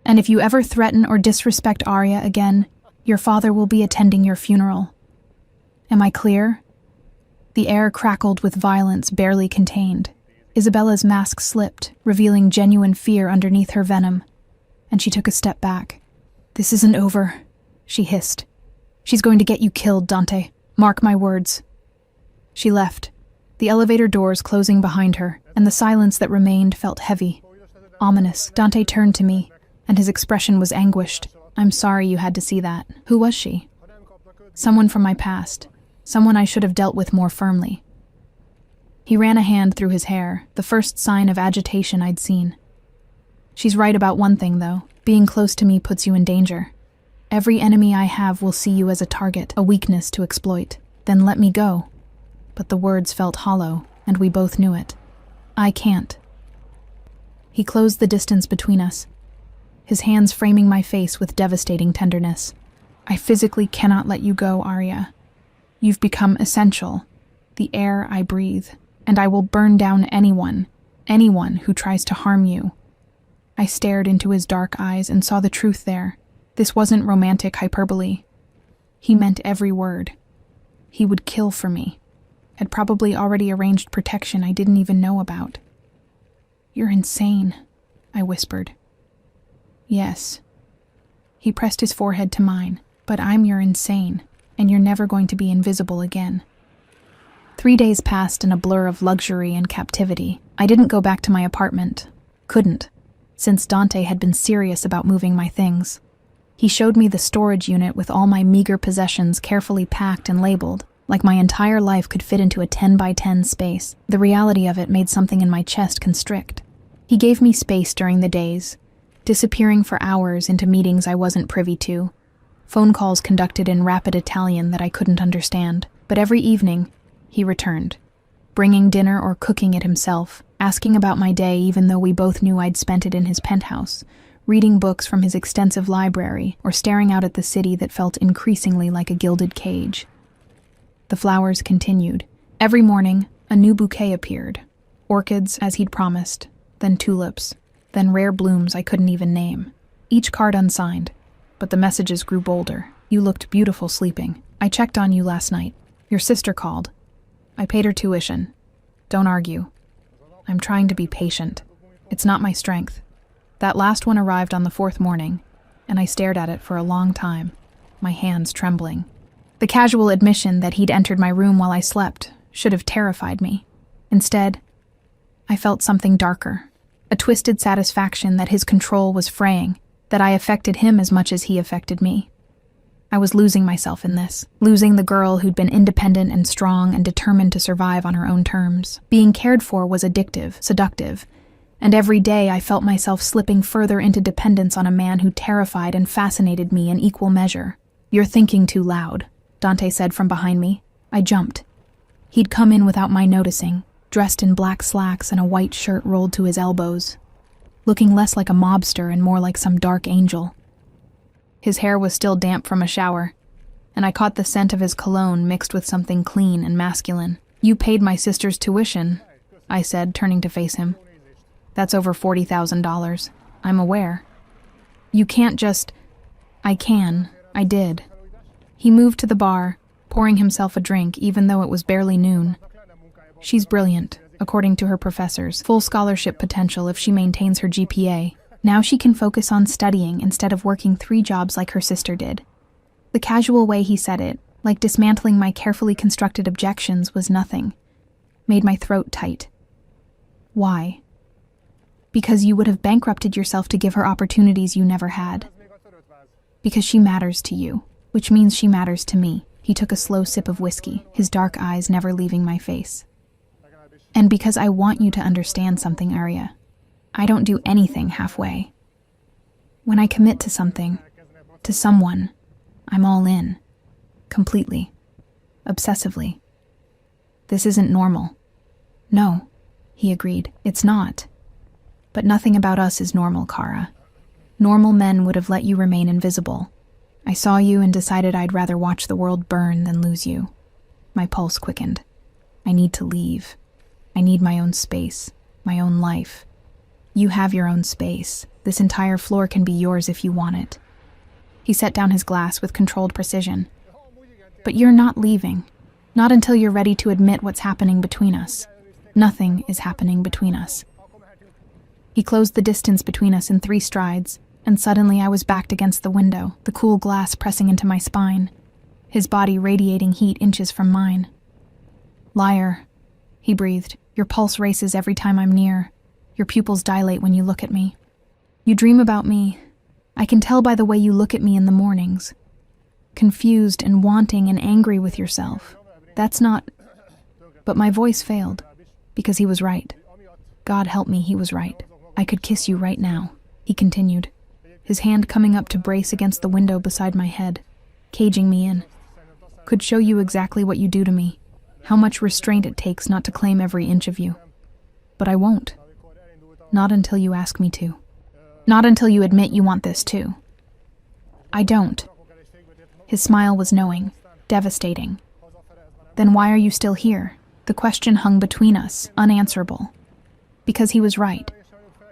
And if you ever threaten or disrespect Arya again, your father will be attending your funeral. Am I clear?" The air crackled with violence barely contained. Isabella's mask slipped, revealing genuine fear underneath her venom, and she took a step back. "This isn't over," she hissed. "She's going to get you killed, Dante. Mark my words." She left, the elevator doors closing behind her, and the silence that remained felt heavy, ominous. Dante turned to me, and his expression was anguished. "I'm sorry you had to see that." "Who was she?" "Someone from my past. Someone I should have dealt with more firmly." He ran a hand through his hair, the first sign of agitation I'd seen. "She's right about one thing, though. Being close to me puts you in danger. Every enemy I have will see you as a target, a weakness to exploit. Then let me go." But the words felt hollow, and we both knew it. "I can't." He closed the distance between us, his hands framing my face with devastating tenderness. "I physically cannot let you go, Arya. You've become essential, the air I breathe, and I will burn down anyone who tries to harm you." I stared into his dark eyes and saw the truth there. This wasn't romantic hyperbole. He meant every word. He would kill for me. Had probably already arranged protection I didn't even know about. "You're insane," I whispered. "Yes." He pressed his forehead to mine. "But I'm your insane, and you're never going to be invisible again." 3 days passed in a blur of luxury and captivity. I didn't go back to my apartment. Couldn't, since Dante had been serious about moving my things. He showed me the storage unit with all my meager possessions carefully packed and labeled, like my entire life could fit into a 10 by 10 space. The reality of it made something in my chest constrict. He gave me space during the days, disappearing for hours into meetings I wasn't privy to, phone calls conducted in rapid Italian that I couldn't understand. But every evening, he returned, bringing dinner or cooking it himself, asking about my day even though we both knew I'd spent it in his penthouse, reading books from his extensive library, or staring out at the city that felt increasingly like a gilded cage. The flowers continued. Every morning, a new bouquet appeared. Orchids, as he'd promised, then tulips, then rare blooms I couldn't even name. Each card unsigned, but the messages grew bolder. "You looked beautiful sleeping. I checked on you last night. Your sister called. I paid her tuition. Don't argue. I'm trying to be patient. It's not my strength." That last one arrived on the 4th morning, and I stared at it for a long time, my hands trembling. The casual admission that he'd entered my room while I slept should have terrified me. Instead, I felt something darker, a twisted satisfaction that his control was fraying, that I affected him as much as he affected me. I was losing myself in this, losing the girl who'd been independent and strong and determined to survive on her own terms. Being cared for was addictive, seductive, and every day I felt myself slipping further into dependence on a man who terrified and fascinated me in equal measure. "You're thinking too loud," Dante said from behind me. I jumped. He'd come in without my noticing, dressed in black slacks and a white shirt rolled to his elbows, looking less like a mobster and more like some dark angel. His hair was still damp from a shower, and I caught the scent of his cologne mixed with something clean and masculine. "You paid my sister's tuition," I said, turning to face him. "That's over $40,000. I'm aware." "You can't just—" "I can. I did." He moved to the bar, pouring himself a drink even though it was barely noon. "She's brilliant, according to her professors. Full scholarship potential if she maintains her GPA. Now she can focus on studying instead of working 3 jobs like her sister did." The casual way he said it, like dismantling my carefully constructed objections, was nothing. Made my throat tight. "Why?" "Because you would have bankrupted yourself to give her opportunities you never had. Because she matters to you, which means she matters to me." He took a slow sip of whiskey, his dark eyes never leaving my face. "And because I want you to understand something, Arya. I don't do anything halfway. When I commit to something, to someone, I'm all in. Completely. Obsessively. This isn't normal." "No," he agreed. "It's not. But nothing about us is normal, Kara. Normal men would have let you remain invisible. I saw you and decided I'd rather watch the world burn than lose you." My pulse quickened. "I need to leave. I need my own space, my own life." "You have your own space. This entire floor can be yours if you want it." He set down his glass with controlled precision. "But you're not leaving. Not until you're ready to admit what's happening between us. Nothing is happening between us." He closed the distance between us in 3 strides, and suddenly I was backed against the window, the cool glass pressing into my spine, his body radiating heat inches from mine. "Liar," he breathed. "Your pulse races every time I'm near. Your pupils dilate when you look at me. You dream about me. I can tell by the way you look at me in the mornings. Confused and wanting and angry with yourself. That's not—" But my voice failed, because he was right. God help me, he was right. "I could kiss you right now," he continued, his hand coming up to brace against the window beside my head, caging me in. "Could show you exactly what you do to me, how much restraint it takes not to claim every inch of you. But I won't. Not until you ask me to. Not until you admit you want this too." "I don't." His smile was knowing, devastating. "Then why are you still here?" The question hung between us, unanswerable. Because he was right.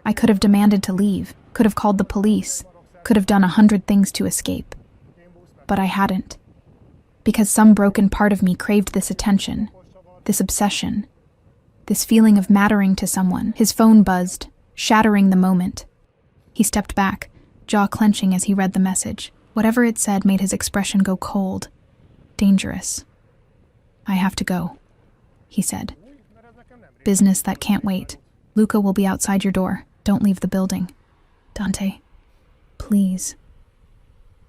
I could have demanded to leave, could have called the police, could have done 100 things to escape. But I hadn't. Because some broken part of me craved this attention, this obsession, this feeling of mattering to someone. His phone buzzed, shattering the moment. He stepped back, jaw clenching as he read the message. Whatever it said made his expression go cold, dangerous. "I have to go," he said. "Business that can't wait. Luca will be outside your door. Don't leave the building. Dante, please."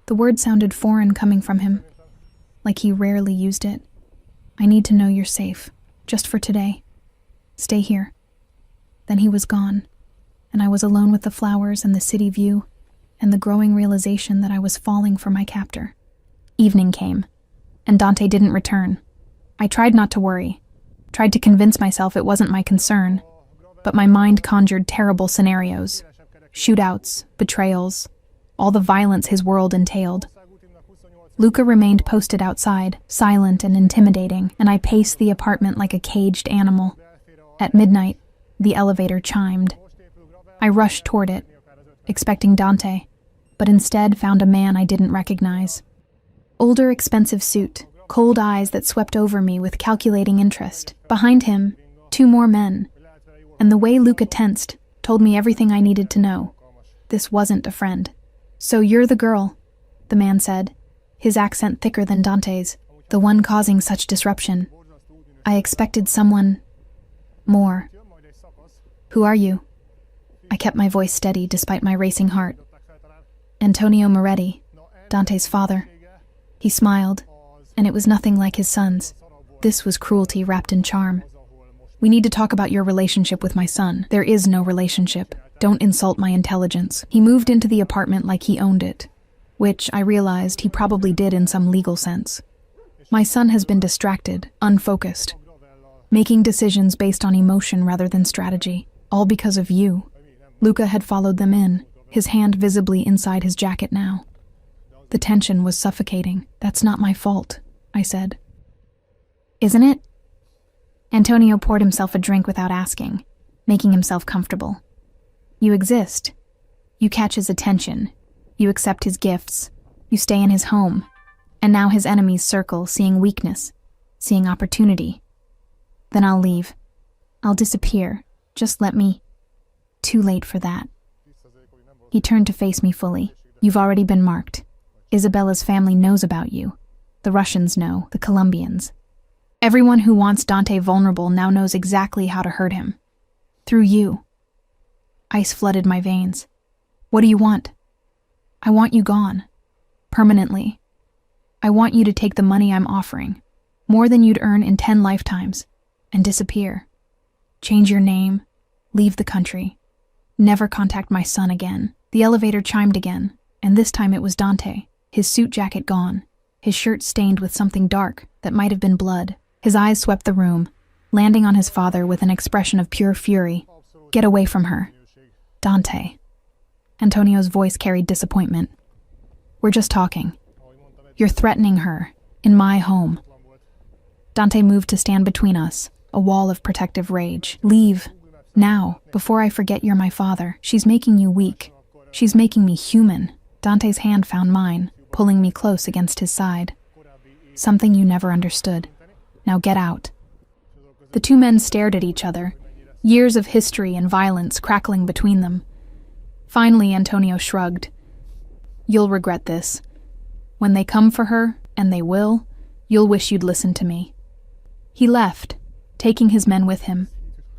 The word sounded foreign coming from him, like he rarely used it. "I need to know you're safe, just for today. Stay here." Then he was gone, and I was alone with the flowers and the city view, and the growing realization that I was falling for my captor. Evening came, and Dante didn't return. I tried not to worry, tried to convince myself it wasn't my concern, but my mind conjured terrible scenarios. Shootouts, betrayals, all the violence his world entailed. Luca remained posted outside, silent and intimidating, and I paced the apartment like a caged animal. At midnight, the elevator chimed. I rushed toward it, expecting Dante, but instead found a man I didn't recognize. Older, expensive suit, cold eyes that swept over me with calculating interest. Behind him, 2 more men. And the way Luca tensed told me everything I needed to know. This wasn't a friend. "So you're the girl," the man said, his accent thicker than Dante's, "the one causing such disruption. I expected someone more. Who are you?" I kept my voice steady despite my racing heart. "Antonio Moretti, Dante's father." He smiled, and it was nothing like his son's. This was cruelty wrapped in charm. We need to talk about your relationship with my son. There is no relationship. Don't insult my intelligence. He moved into the apartment like he owned it, which I realized he probably did in some legal sense. My son has been distracted, unfocused, making decisions based on emotion rather than strategy, all because of you. Luca had followed them in, his hand visibly inside his jacket now. The tension was suffocating. That's not my fault, I said. Isn't it? Antonio poured himself a drink without asking, making himself comfortable. You exist. You catch his attention. You accept his gifts. You stay in his home. And now his enemies circle, seeing weakness, seeing opportunity. Then I'll leave. I'll disappear. Just let me. Too late for that. He turned to face me fully. You've already been marked. Isabella's family knows about you. The Russians know, the Colombians. Everyone who wants Dante vulnerable now knows exactly how to hurt him. Through you. Ice flooded my veins. What do you want? I want you gone. Permanently. I want you to take the money I'm offering, more than you'd earn in 10 lifetimes, and disappear. Change your name. Leave the country. Never contact my son again. The elevator chimed again, and this time it was Dante, his suit jacket gone, his shirt stained with something dark that might have been blood. His eyes swept the room, landing on his father with an expression of pure fury. Get away from her. Dante. Antonio's voice carried disappointment. We're just talking. You're threatening her, in my home. Dante moved to stand between us, a wall of protective rage. Leave. Now, before I forget you're my father. She's making you weak. She's making me human. Dante's hand found mine, pulling me close against his side. Something you never understood. Now get out. The two men stared at each other, years of history and violence crackling between them. Finally, Antonio shrugged. You'll regret this. When they come for her, and they will, you'll wish you'd listened to me. He left, taking his men with him,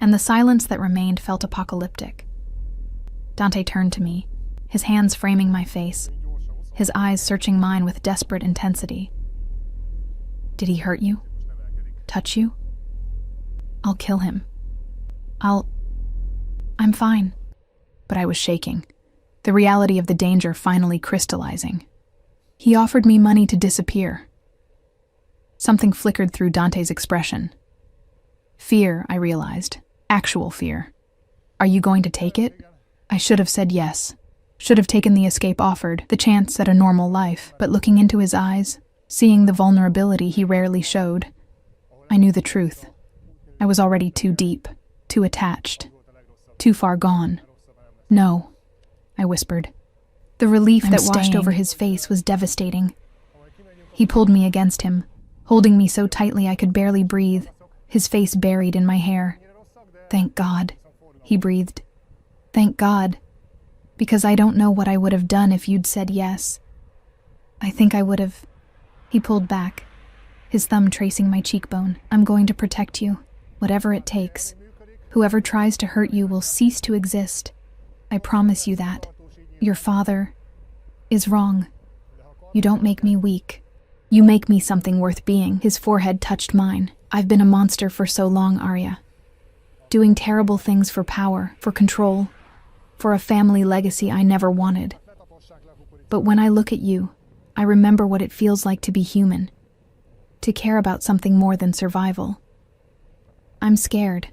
and the silence that remained felt apocalyptic. Dante turned to me, his hands framing my face, his eyes searching mine with desperate intensity. Did he hurt you? Touch you? I'll kill him. I'm fine. But I was shaking, the reality of the danger finally crystallizing. He offered me money to disappear. Something flickered through Dante's expression. Fear, I realized. Actual fear. Are you going to take it? I should have said yes. Should have taken the escape offered, the chance at a normal life. But looking into his eyes, seeing the vulnerability he rarely showed, I knew the truth. I was already too deep, too attached, too far gone. No, I whispered. The relief that washed over his face was devastating. He pulled me against him, holding me so tightly I could barely breathe, his face buried in my hair. Thank God, he breathed. Thank God, because I don't know what I would have done if you'd said yes. I think I would have. He pulled back, his thumb tracing my cheekbone. I'm going to protect you, whatever it takes. Whoever tries to hurt you will cease to exist. I promise you that. Your father is wrong. You don't make me weak. You make me something worth being. His forehead touched mine. I've been a monster for so long, Arya. Doing terrible things for power, for control, for a family legacy I never wanted. But when I look at you, I remember what it feels like to be human, to care about something more than survival. I'm scared,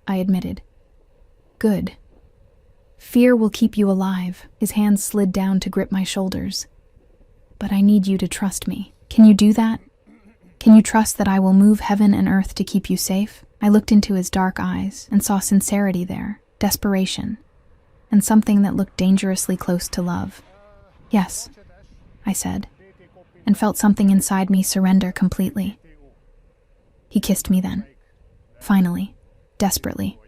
I admitted. Good. Fear will keep you alive. His hands slid down to grip my shoulders. But I need you to trust me. Can you do that? Can you trust that I will move heaven and earth to keep you safe? I looked into his dark eyes and saw sincerity there, desperation, and something that looked dangerously close to love. Yes, I said, and felt something inside me surrender completely. He kissed me then, finally, desperately,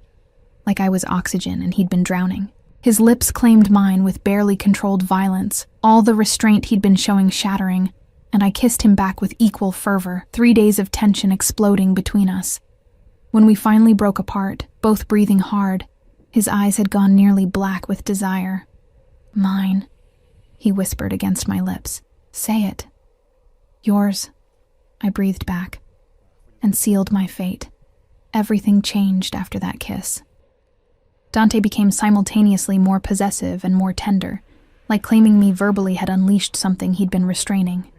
like I was oxygen and he'd been drowning. His lips claimed mine with barely controlled violence, all the restraint he'd been showing shattering, and I kissed him back with equal fervor, 3 days of tension exploding between us. When we finally broke apart, both breathing hard, his eyes had gone nearly black with desire. Mine, he whispered against my lips. Say it. Yours, I breathed back, and sealed my fate. Everything changed after that kiss. Dante became simultaneously more possessive and more tender, like claiming me verbally had unleashed something he'd been restraining.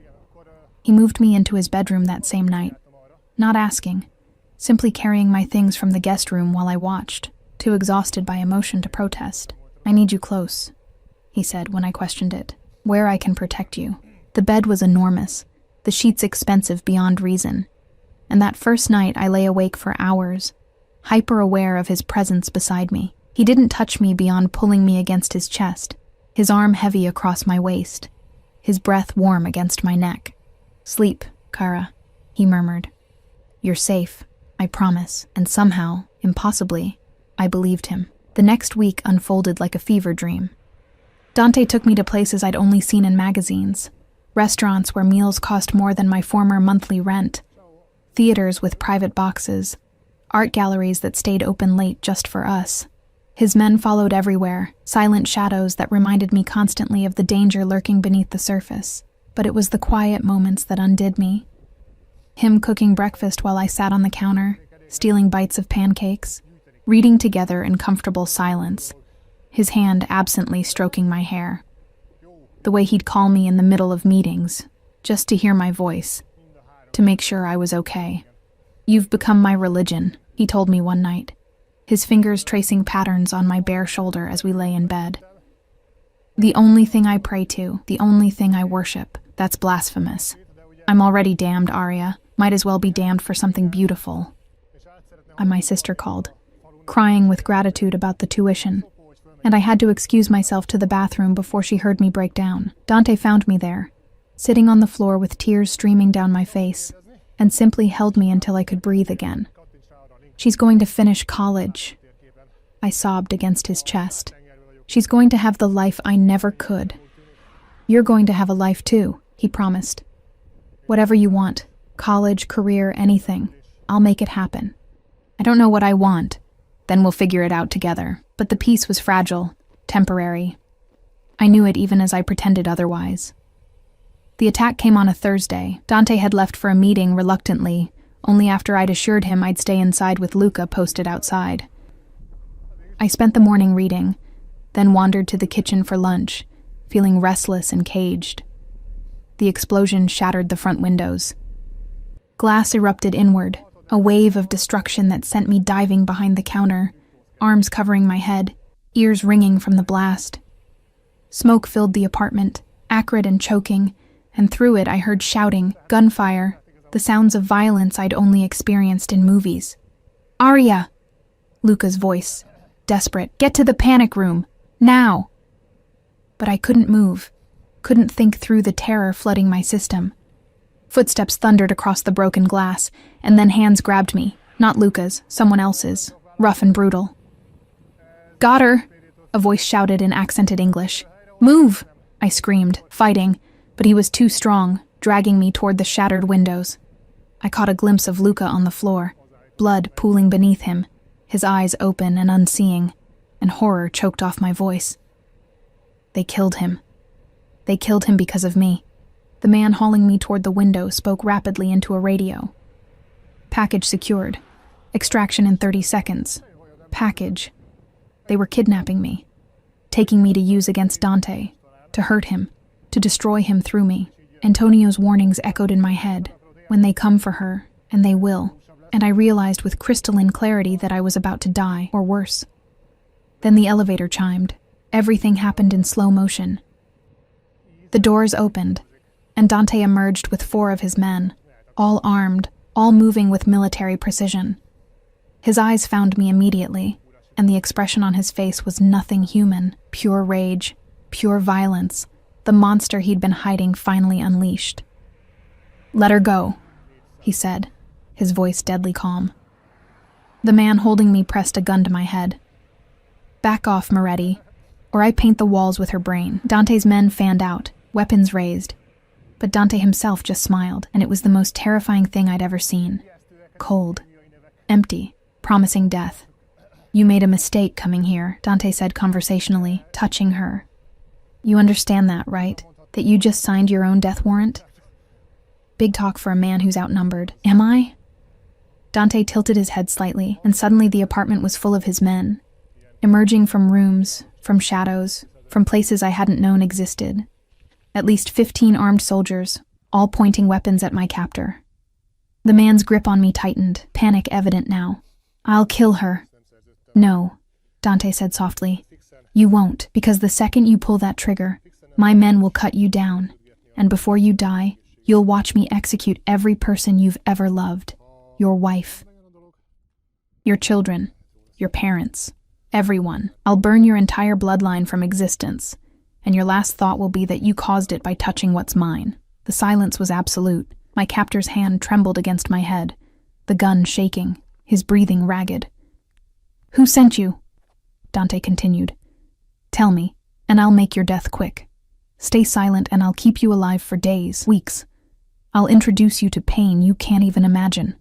He moved me into his bedroom that same night, not asking, simply carrying my things from the guest room while I watched, too exhausted by emotion to protest. "I need you close," he said when I questioned it. "Where I can protect you." The bed was enormous, the sheets expensive beyond reason, and that first night I lay awake for hours, hyper-aware of his presence beside me. He didn't touch me beyond pulling me against his chest, his arm heavy across my waist, his breath warm against my neck. "Sleep, Kara," he murmured. "You're safe, I promise," and somehow, impossibly, I believed him. The next week unfolded like a fever dream. Dante took me to places I'd only seen in magazines, restaurants where meals cost more than my former monthly rent, theaters with private boxes, art galleries that stayed open late just for us. His men followed everywhere, silent shadows that reminded me constantly of the danger lurking beneath the surface. But it was the quiet moments that undid me. Him cooking breakfast while I sat on the counter, stealing bites of pancakes, reading together in comfortable silence, his hand absently stroking my hair. The way he'd call me in the middle of meetings, just to hear my voice, to make sure I was okay. "You've become my religion," he told me one night, his fingers tracing patterns on my bare shoulder as we lay in bed. "The only thing I pray to, the only thing I worship, that's blasphemous. I'm already damned, Arya. Might as well be damned for something beautiful." My sister called, crying with gratitude about the tuition, and I had to excuse myself to the bathroom before she heard me break down. Dante found me there, sitting on the floor with tears streaming down my face, and simply held me until I could breathe again. "She's going to finish college," I sobbed against his chest. "She's going to have the life I never could." "You're going to have a life too," he promised. "Whatever you want, college, career, anything, I'll make it happen. I don't know what I want, then we'll figure it out together." But the peace was fragile, temporary. I knew it even as I pretended otherwise. The attack came on a Thursday. Dante had left for a meeting reluctantly, only after I'd assured him I'd stay inside with Luca posted outside. I spent the morning reading, then wandered to the kitchen for lunch, feeling restless and caged. The explosion shattered the front windows. Glass erupted inward, a wave of destruction that sent me diving behind the counter, arms covering my head, ears ringing from the blast. Smoke filled the apartment, acrid and choking, and through it I heard shouting, gunfire, the sounds of violence I'd only experienced in movies. "Arya!" Luca's voice, desperate. "Get to the panic room, now!" But I couldn't move, couldn't think through the terror flooding my system. Footsteps thundered across the broken glass, and then hands grabbed me, not Luca's, someone else's, rough and brutal. "Got her!" a voice shouted in accented English. "Move!" I screamed, fighting, but he was too strong, dragging me toward the shattered windows. I caught a glimpse of Luca on the floor, blood pooling beneath him, his eyes open and unseeing, and horror choked off my voice. They killed him. They killed him because of me. The man hauling me toward the window spoke rapidly into a radio. "Package secured. Extraction in 30 seconds. Package." They were kidnapping me, taking me to use against Dante, to hurt him, to destroy him through me. Antonio's warnings echoed in my head. When they come for her, and they will, and I realized with crystalline clarity that I was about to die, or worse. Then the elevator chimed. Everything happened in slow motion. The doors opened, and Dante emerged with 4 of his men, all armed, all moving with military precision. His eyes found me immediately, and the expression on his face was nothing human, pure rage, pure violence, the monster he'd been hiding finally unleashed. "Let her go," he said, his voice deadly calm. The man holding me pressed a gun to my head. "Back off, Moretti, or I paint the walls with her brain." Dante's men fanned out, weapons raised, but Dante himself just smiled, and it was the most terrifying thing I'd ever seen. Cold, empty, promising death. "You made a mistake coming here," Dante said conversationally, touching her. "You understand that, right? That you just signed your own death warrant?" Big talk for a man who's outnumbered. Am I? Dante tilted his head slightly, and suddenly the apartment was full of his men, emerging from rooms, from shadows, from places I hadn't known existed. At least 15 armed soldiers, all pointing weapons at my captor. The man's grip on me tightened, panic evident now. I'll kill her. No, Dante said softly. You won't, because the second you pull that trigger, my men will cut you down, and before you die, you'll watch me execute every person you've ever loved. Your wife. Your children. Your parents. Everyone. I'll burn your entire bloodline from existence, and your last thought will be that you caused it by touching what's mine. The silence was absolute. My captor's hand trembled against my head, the gun shaking, his breathing ragged. Who sent you? Dante continued. Tell me, and I'll make your death quick. Stay silent and I'll keep you alive for days, weeks. I'll introduce you to pain you can't even imagine.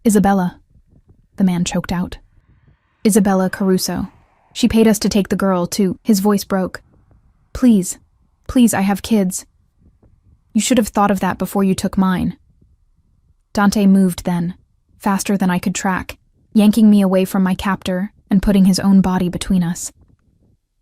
Isabella, the man choked out. Isabella Caruso. She paid us to take the girl, too. His voice broke. Please, I have kids. You should have thought of that before you took mine. Dante moved then, faster than I could track, yanking me away from my captor and putting his own body between us.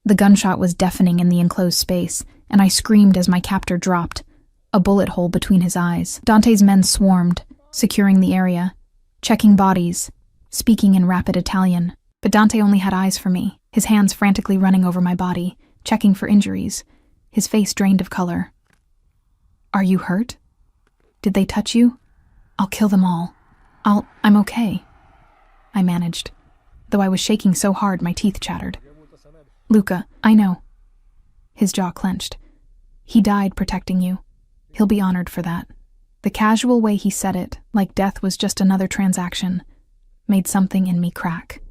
The gunshot was deafening in the enclosed space, and I screamed as my captor dropped, a bullet hole between his eyes. Dante's men swarmed, securing the area, checking bodies, speaking in rapid Italian. But Dante only had eyes for me, his hands frantically running over my body, checking for injuries, his face drained of color. Are you hurt? Did they touch you? I'll kill them all. I'm okay. I managed, though I was shaking so hard my teeth chattered. Luca, I know. His jaw clenched. He died protecting you. He'll be honored for that. The casual way he said it, like death was just another transaction, made something in me crack.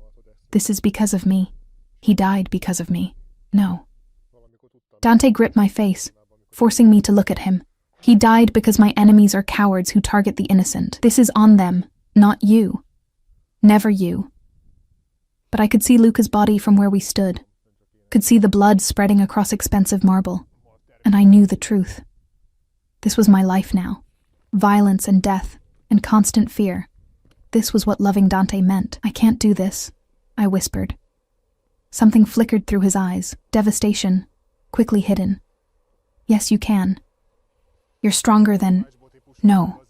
This is because of me. He died because of me. No. Dante gripped my face, forcing me to look at him. He died because my enemies are cowards who target the innocent. This is on them, not you. Never you. But I could see Luca's body from where we stood, could see the blood spreading across expensive marble, and I knew the truth. This was my life now. Violence and death and constant fear. This was what loving Dante meant. I can't do this, I whispered. Something flickered through his eyes, devastation, quickly hidden. Yes, you can. You're stronger than... No.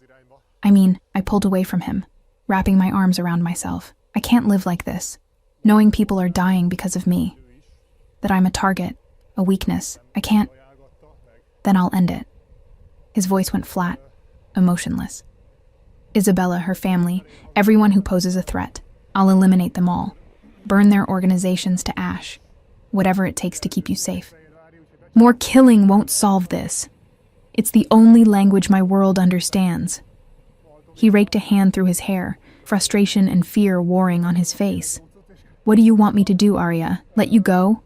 I pulled away from him, wrapping my arms around myself. I can't live like this, knowing people are dying because of me. That I'm a target, a weakness. I can't... Then I'll end it. His voice went flat, emotionless. Isabella, her family, everyone who poses a threat. I'll eliminate them all. Burn their organizations to ash. Whatever it takes to keep you safe. More killing won't solve this. It's the only language my world understands. He raked a hand through his hair, frustration and fear warring on his face. What do you want me to do, Arya? Let you go?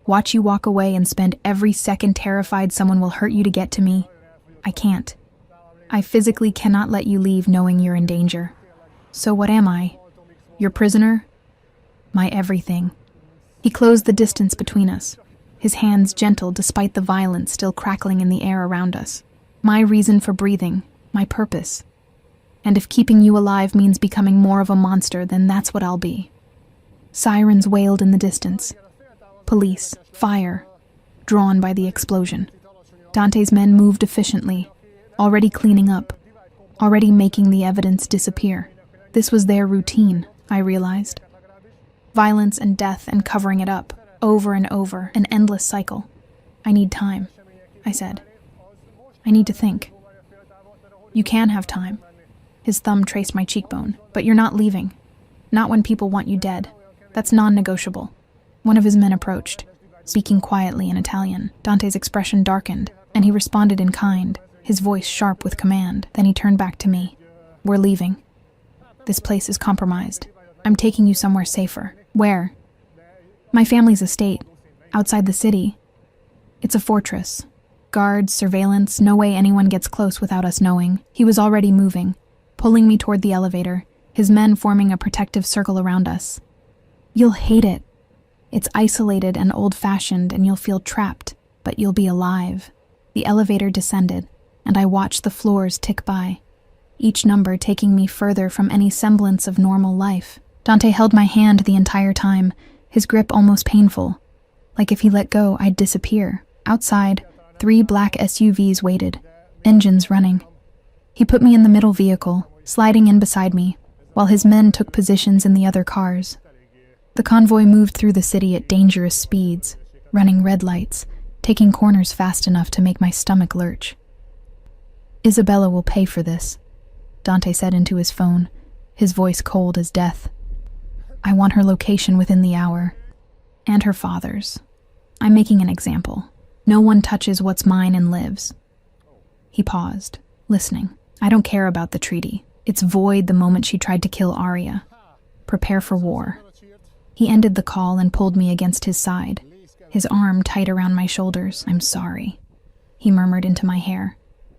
Watch you walk away and spend every second terrified someone will hurt you to get to me? I can't. I physically cannot let you leave knowing you're in danger. So what am I? Your prisoner? My everything. He closed the distance between us, his hands gentle despite the violence still crackling in the air around us. My reason for breathing, my purpose. And if keeping you alive means becoming more of a monster, then that's what I'll be. Sirens wailed in the distance. Police, fire, drawn by the explosion. Dante's men moved efficiently, already cleaning up, already making the evidence disappear. This was their routine, I realized. Violence and death and covering it up, over and over, an endless cycle. I need time, I said. I need to think. You can have time. His thumb traced my cheekbone. But you're not leaving. Not when people want you dead. That's non-negotiable. One of his men approached, speaking quietly in Italian. Dante's expression darkened, and he responded in kind, his voice sharp with command. Then he turned back to me. We're leaving. This place is compromised. I'm taking you somewhere safer. Where? My family's estate, outside the city. It's a fortress. Guards, surveillance, no way anyone gets close without us knowing. He was already moving, pulling me toward the elevator, his men forming a protective circle around us. You'll hate it. It's isolated and old-fashioned, and you'll feel trapped, but you'll be alive. The elevator descended, and I watched the floors tick by, each number taking me further from any semblance of normal life. Dante held my hand the entire time, his grip almost painful. Like if he let go, I'd disappear. Outside, 3 black SUVs waited, engines running. He put me in the middle vehicle, sliding in beside me, while his men took positions in the other cars. The convoy moved through the city at dangerous speeds, running red lights, taking corners fast enough to make my stomach lurch. "Isabella will pay for this," Dante said into his phone, his voice cold as death. "I want her location within the hour. And her father's. I'm making an example. No one touches what's mine and lives." He paused, listening. "I don't care about the treaty. It's void the moment she tried to kill Arya. Prepare for war." He ended the call and pulled me against his side, his arm tight around my shoulders. "I'm sorry," he murmured into my hair.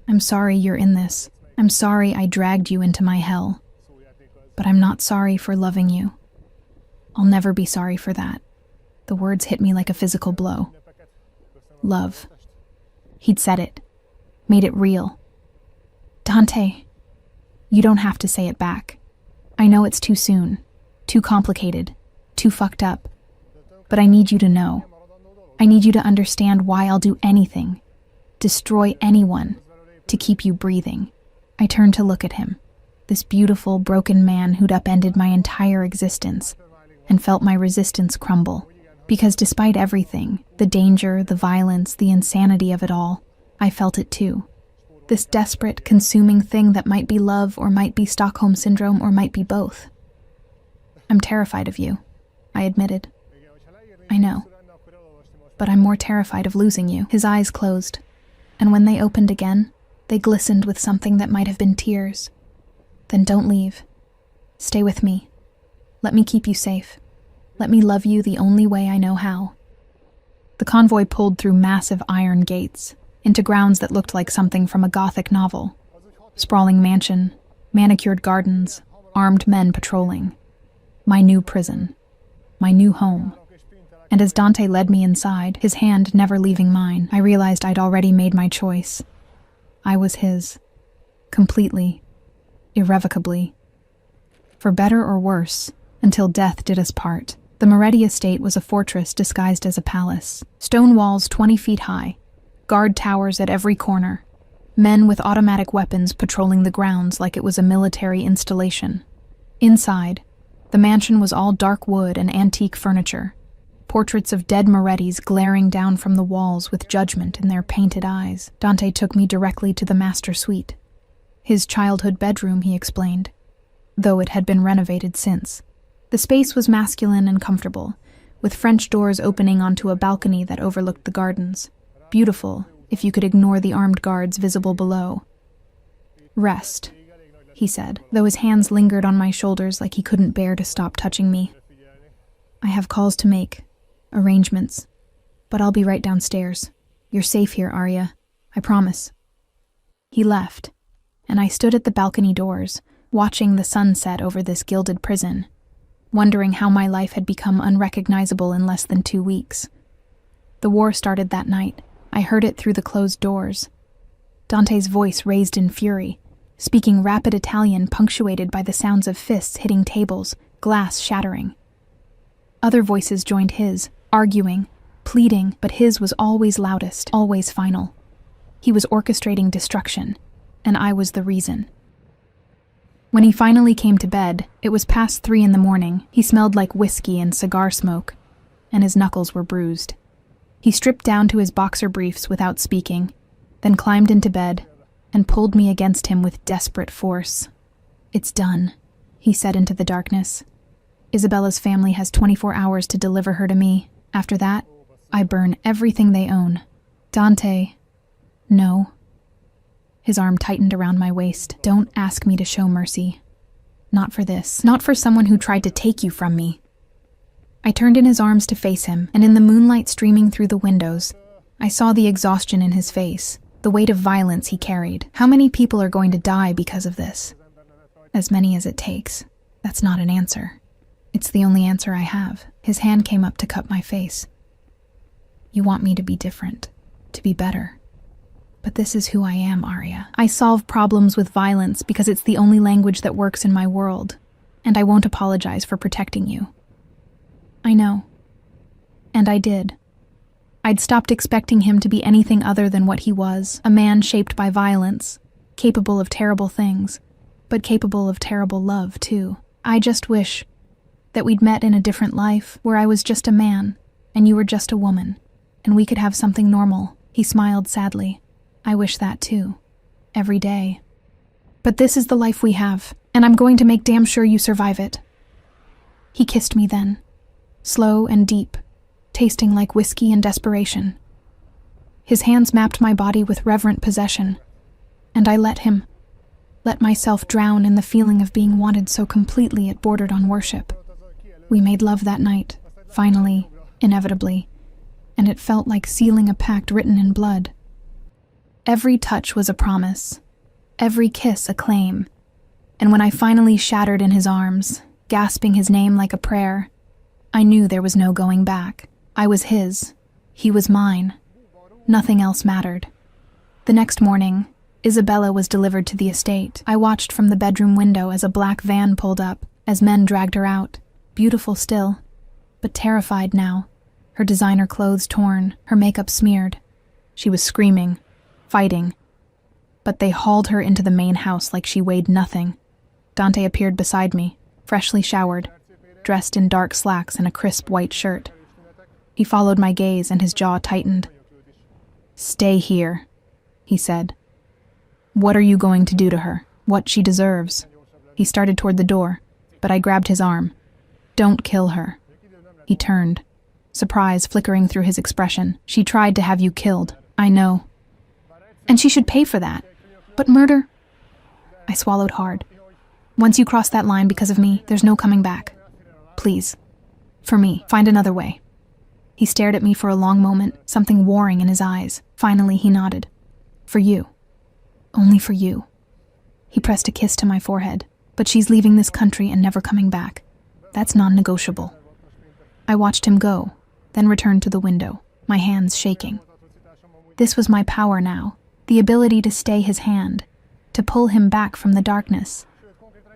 "I'm sorry you're in this. I'm sorry I dragged you into my hell. But I'm not sorry for loving you. I'll never be sorry for that." The words hit me like a physical blow. Love. He'd said it, made it real. "Dante, you don't have to say it back. I know it's too soon, too complicated, too fucked up. But I need you to know. I need you to understand why I'll do anything, destroy anyone, to keep you breathing." I turned to look at him, this beautiful, broken man who'd upended my entire existence, and felt my resistance crumble. Because despite everything, the danger, the violence, the insanity of it all, I felt it too. This desperate, consuming thing that might be love, or might be Stockholm Syndrome, or might be both. "I'm terrified of you," I admitted. "I know. But I'm more terrified of losing you." His eyes closed, and when they opened again, they glistened with something that might have been tears. "Then don't leave. Stay with me. Let me keep you safe. Let me love you the only way I know how." The convoy pulled through massive iron gates, into grounds that looked like something from a Gothic novel. Sprawling mansion, manicured gardens, armed men patrolling. My new prison. My new home. And as Dante led me inside, his hand never leaving mine, I realized I'd already made my choice. I was his. Completely. Irrevocably. For better or worse, until death did us part. The Moretti estate was a fortress disguised as a palace. Stone walls 20 feet high, guard towers at every corner, men with automatic weapons patrolling the grounds like it was a military installation. Inside, the mansion was all dark wood and antique furniture, portraits of dead Morettis glaring down from the walls with judgment in their painted eyes. Dante took me directly to the master suite. His childhood bedroom, he explained, though it had been renovated since. The space was masculine and comfortable, with French doors opening onto a balcony that overlooked the gardens. Beautiful, if you could ignore the armed guards visible below. "Rest," he said, though his hands lingered on my shoulders like he couldn't bear to stop touching me. "I have calls to make, arrangements, but I'll be right downstairs. You're safe here, Arya. I promise." He left, and I stood at the balcony doors, watching the sun set over this gilded prison, wondering how my life had become unrecognizable in less than 2 weeks. The war started that night. I heard it through the closed doors. Dante's voice raised in fury, speaking rapid Italian punctuated by the sounds of fists hitting tables, glass shattering. Other voices joined his, arguing, pleading, but his was always loudest, always final. He was orchestrating destruction, and I was the reason. When he finally came to bed, it was past 3 in the morning. He smelled like whiskey and cigar smoke, and his knuckles were bruised. He stripped down to his boxer briefs without speaking, then climbed into bed and pulled me against him with desperate force. "It's done," he said into the darkness. "Isabella's family has 24 hours to deliver her to me. After that, I burn everything they own." "Dante, no." His arm tightened around my waist. "Don't ask me to show mercy. Not for this. Not for someone who tried to take you from me." I turned in his arms to face him, and in the moonlight streaming through the windows, I saw the exhaustion in his face, the weight of violence he carried. How many people are going to die because of this? As many as it takes. That's not an answer. It's the only answer I have. His hand came up to cup my face. "You want me to be different, to be better. But this is who I am, Arya. I solve problems with violence because it's the only language that works in my world, and I won't apologize for protecting you. I know. And I did. I'd stopped expecting him to be anything other than what he was, a man shaped by violence, capable of terrible things, but capable of terrible love, too. I just wish that we'd met in a different life, where I was just a man, and you were just a woman, and we could have something normal. He smiled sadly. I wish that, too. Every day. But this is the life we have, and I'm going to make damn sure you survive it. He kissed me then, slow and deep, tasting like whiskey and desperation. His hands mapped my body with reverent possession, and I let myself drown in the feeling of being wanted so completely it bordered on worship. We made love that night, finally, inevitably, and it felt like sealing a pact written in blood. Every touch was a promise, every kiss a claim, and when I finally shattered in his arms, gasping his name like a prayer, I knew there was no going back. I was his, he was mine. Nothing else mattered. The next morning, Isabella was delivered to the estate. I watched from the bedroom window as a black van pulled up, as men dragged her out, beautiful still, but terrified now, her designer clothes torn, her makeup smeared. She was screaming, fighting, but they hauled her into the main house like she weighed nothing. Dante appeared beside me, freshly showered, dressed in dark slacks and a crisp white shirt. He followed my gaze and his jaw tightened. "Stay here," he said. "What are you going to do to her? What she deserves." He started toward the door, but I grabbed his arm. "Don't kill her." He turned, surprise flickering through his expression. "She tried to have you killed. I know. And she should pay for that. But murder?" I swallowed hard. "Once you cross that line because of me, there's no coming back. Please. For me, find another way." He stared at me for a long moment, something warring in his eyes. Finally, he nodded. "For you. Only for you." He pressed a kiss to my forehead. "But she's leaving this country and never coming back. That's non-negotiable." I watched him go, then returned to the window, my hands shaking. This was my power now, the ability to stay his hand, to pull him back from the darkness.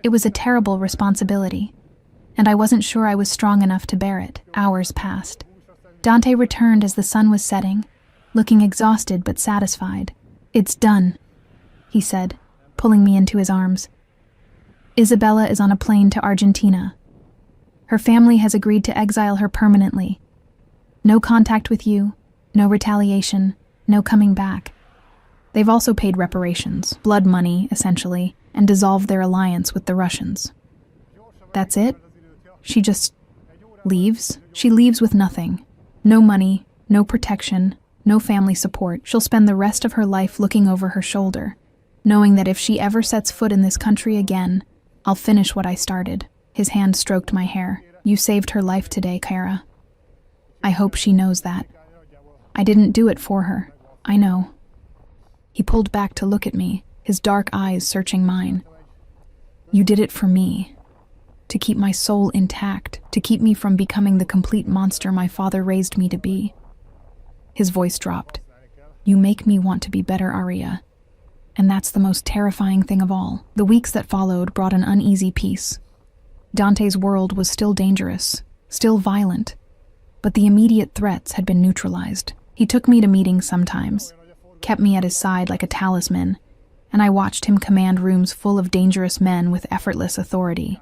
It was a terrible responsibility, and I wasn't sure I was strong enough to bear it. Hours passed. Dante returned as the sun was setting, looking exhausted but satisfied. "It's done," he said, pulling me into his arms. "Isabella is on a plane to Argentina. Her family has agreed to exile her permanently. No contact with you, no retaliation, no coming back. They've also paid reparations, blood money, essentially, and dissolved their alliance with the Russians." "That's it? She just leaves?" "She leaves with nothing. No money, no protection, no family support. She'll spend the rest of her life looking over her shoulder, knowing that if she ever sets foot in this country again, I'll finish what I started." His hand stroked my hair. "You saved her life today, Kara. I hope she knows that. I didn't do it for her. I know." He pulled back to look at me, his dark eyes searching mine. "You did it for me. To keep my soul intact, to keep me from becoming the complete monster my father raised me to be." His voice dropped. "You make me want to be better, Arya. And that's the most terrifying thing of all." The weeks that followed brought an uneasy peace. Dante's world was still dangerous, still violent, but the immediate threats had been neutralized. He took me to meetings sometimes, kept me at his side like a talisman, and I watched him command rooms full of dangerous men with effortless authority.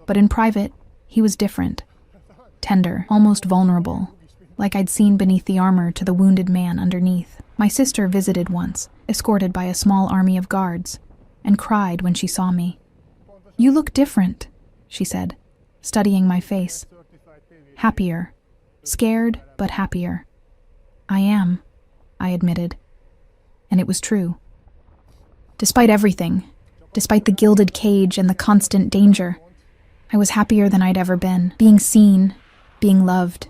But in private, he was different. Tender, almost vulnerable, like I'd seen beneath the armor to the wounded man underneath. My sister visited once, escorted by a small army of guards, and cried when she saw me. "You look different," she said, studying my face. "Happier. Scared, but happier." "I am," I admitted. And it was true. Despite everything, despite the gilded cage and the constant danger, I was happier than I'd ever been. Being seen, being loved,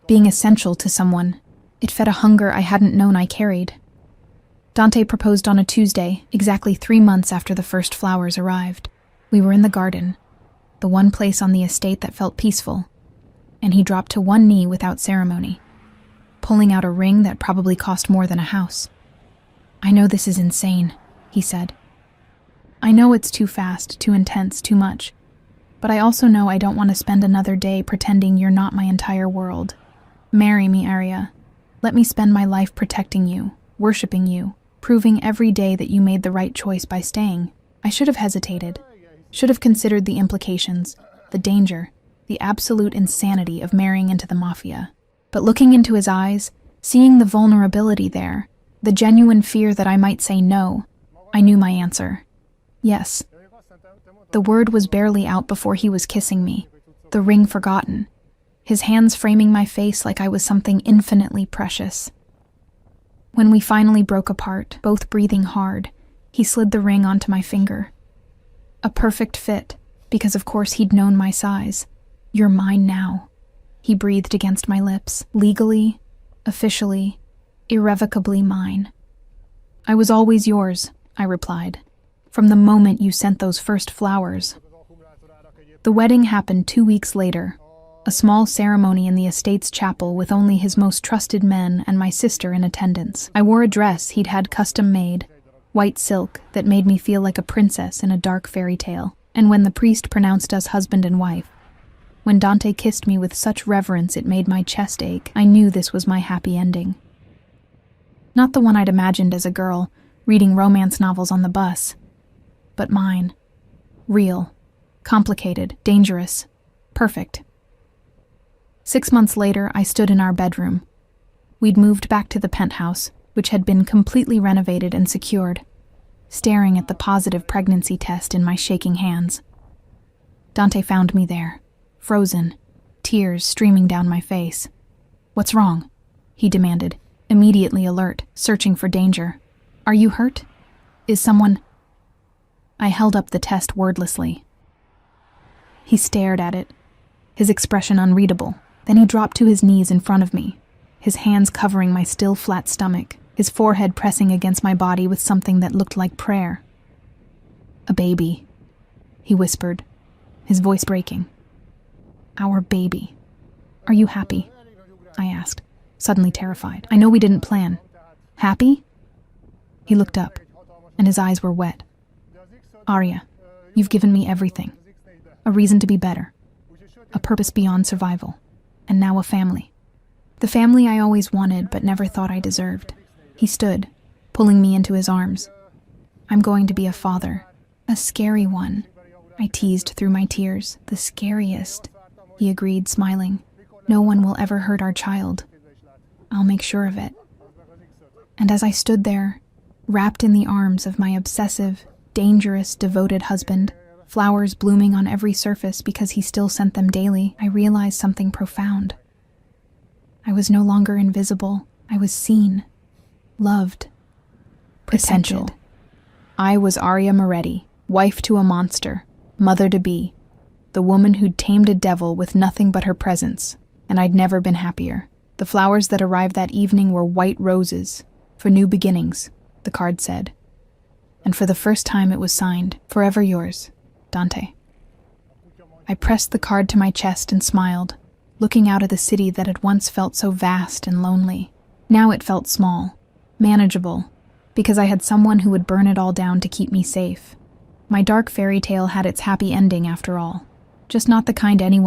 being essential to someone. It fed a hunger I hadn't known I carried. Dante proposed on a Tuesday, exactly 3 months after the first flowers arrived. We were in the garden, the one place on the estate that felt peaceful, and he dropped to one knee without ceremony, pulling out a ring that probably cost more than a house. I know this is insane, he said. I know it's too fast, too intense, too much. But I also know I don't want to spend another day pretending you're not my entire world. Marry me, Arya. Let me spend my life protecting you, worshipping you, proving every day that you made the right choice by staying. I should have hesitated, should have considered the implications, the danger, the absolute insanity of marrying into the Mafia. But looking into his eyes, seeing the vulnerability there, the genuine fear that I might say no, I knew my answer. Yes. The word was barely out before he was kissing me, the ring forgotten, his hands framing my face like I was something infinitely precious. When we finally broke apart, both breathing hard, he slid the ring onto my finger. A perfect fit, because of course he'd known my size. You're mine now, he breathed against my lips, legally, officially, irrevocably mine. I was always yours, I replied, from the moment you sent those first flowers. The wedding happened 2 weeks later, a small ceremony in the estate's chapel with only his most trusted men and my sister in attendance. I wore a dress he'd had custom made, white silk that made me feel like a princess in a dark fairy tale. And when the priest pronounced us husband and wife, when Dante kissed me with such reverence it made my chest ache, I knew this was my happy ending. Not the one I'd imagined as a girl, reading romance novels on the bus, but mine. Real, complicated, dangerous, perfect. 6 months later, I stood in our bedroom. We'd moved back to the penthouse, which had been completely renovated and secured, staring at the positive pregnancy test in my shaking hands. Dante found me there, frozen, tears streaming down my face. "What's wrong?" he demanded, immediately alert, searching for danger. "Are you hurt? Is someone—" I held up the test wordlessly. He stared at it, his expression unreadable. Then he dropped to his knees in front of me, his hands covering my still flat stomach, his forehead pressing against my body with something that looked like prayer. "A baby," he whispered, his voice breaking. "Our baby. Are you happy?" I asked, suddenly terrified. "I know we didn't plan. Happy?" He looked up, and his eyes were wet. "Arya, you've given me everything. A reason to be better. A purpose beyond survival. And now a family. The family I always wanted but never thought I deserved." He stood, pulling me into his arms. "I'm going to be a father. A scary one," I teased through my tears. "The scariest," he agreed, smiling. "No one will ever hurt our child. I'll make sure of it." And as I stood there, wrapped in the arms of my obsessive, dangerous, devoted husband, flowers blooming on every surface because he still sent them daily, I realized something profound. I was no longer invisible. I was seen, loved, protected. I was Arya Moretti, wife to a monster, mother-to-be, the woman who'd tamed a devil with nothing but her presence, and I'd never been happier. The flowers that arrived that evening were white roses, for new beginnings, the card said. And for the first time it was signed, "Forever yours, Dante." I pressed the card to my chest and smiled, looking out at the city that had once felt so vast and lonely. Now it felt small, manageable, because I had someone who would burn it all down to keep me safe. My dark fairy tale had its happy ending after all, just not the kind anyone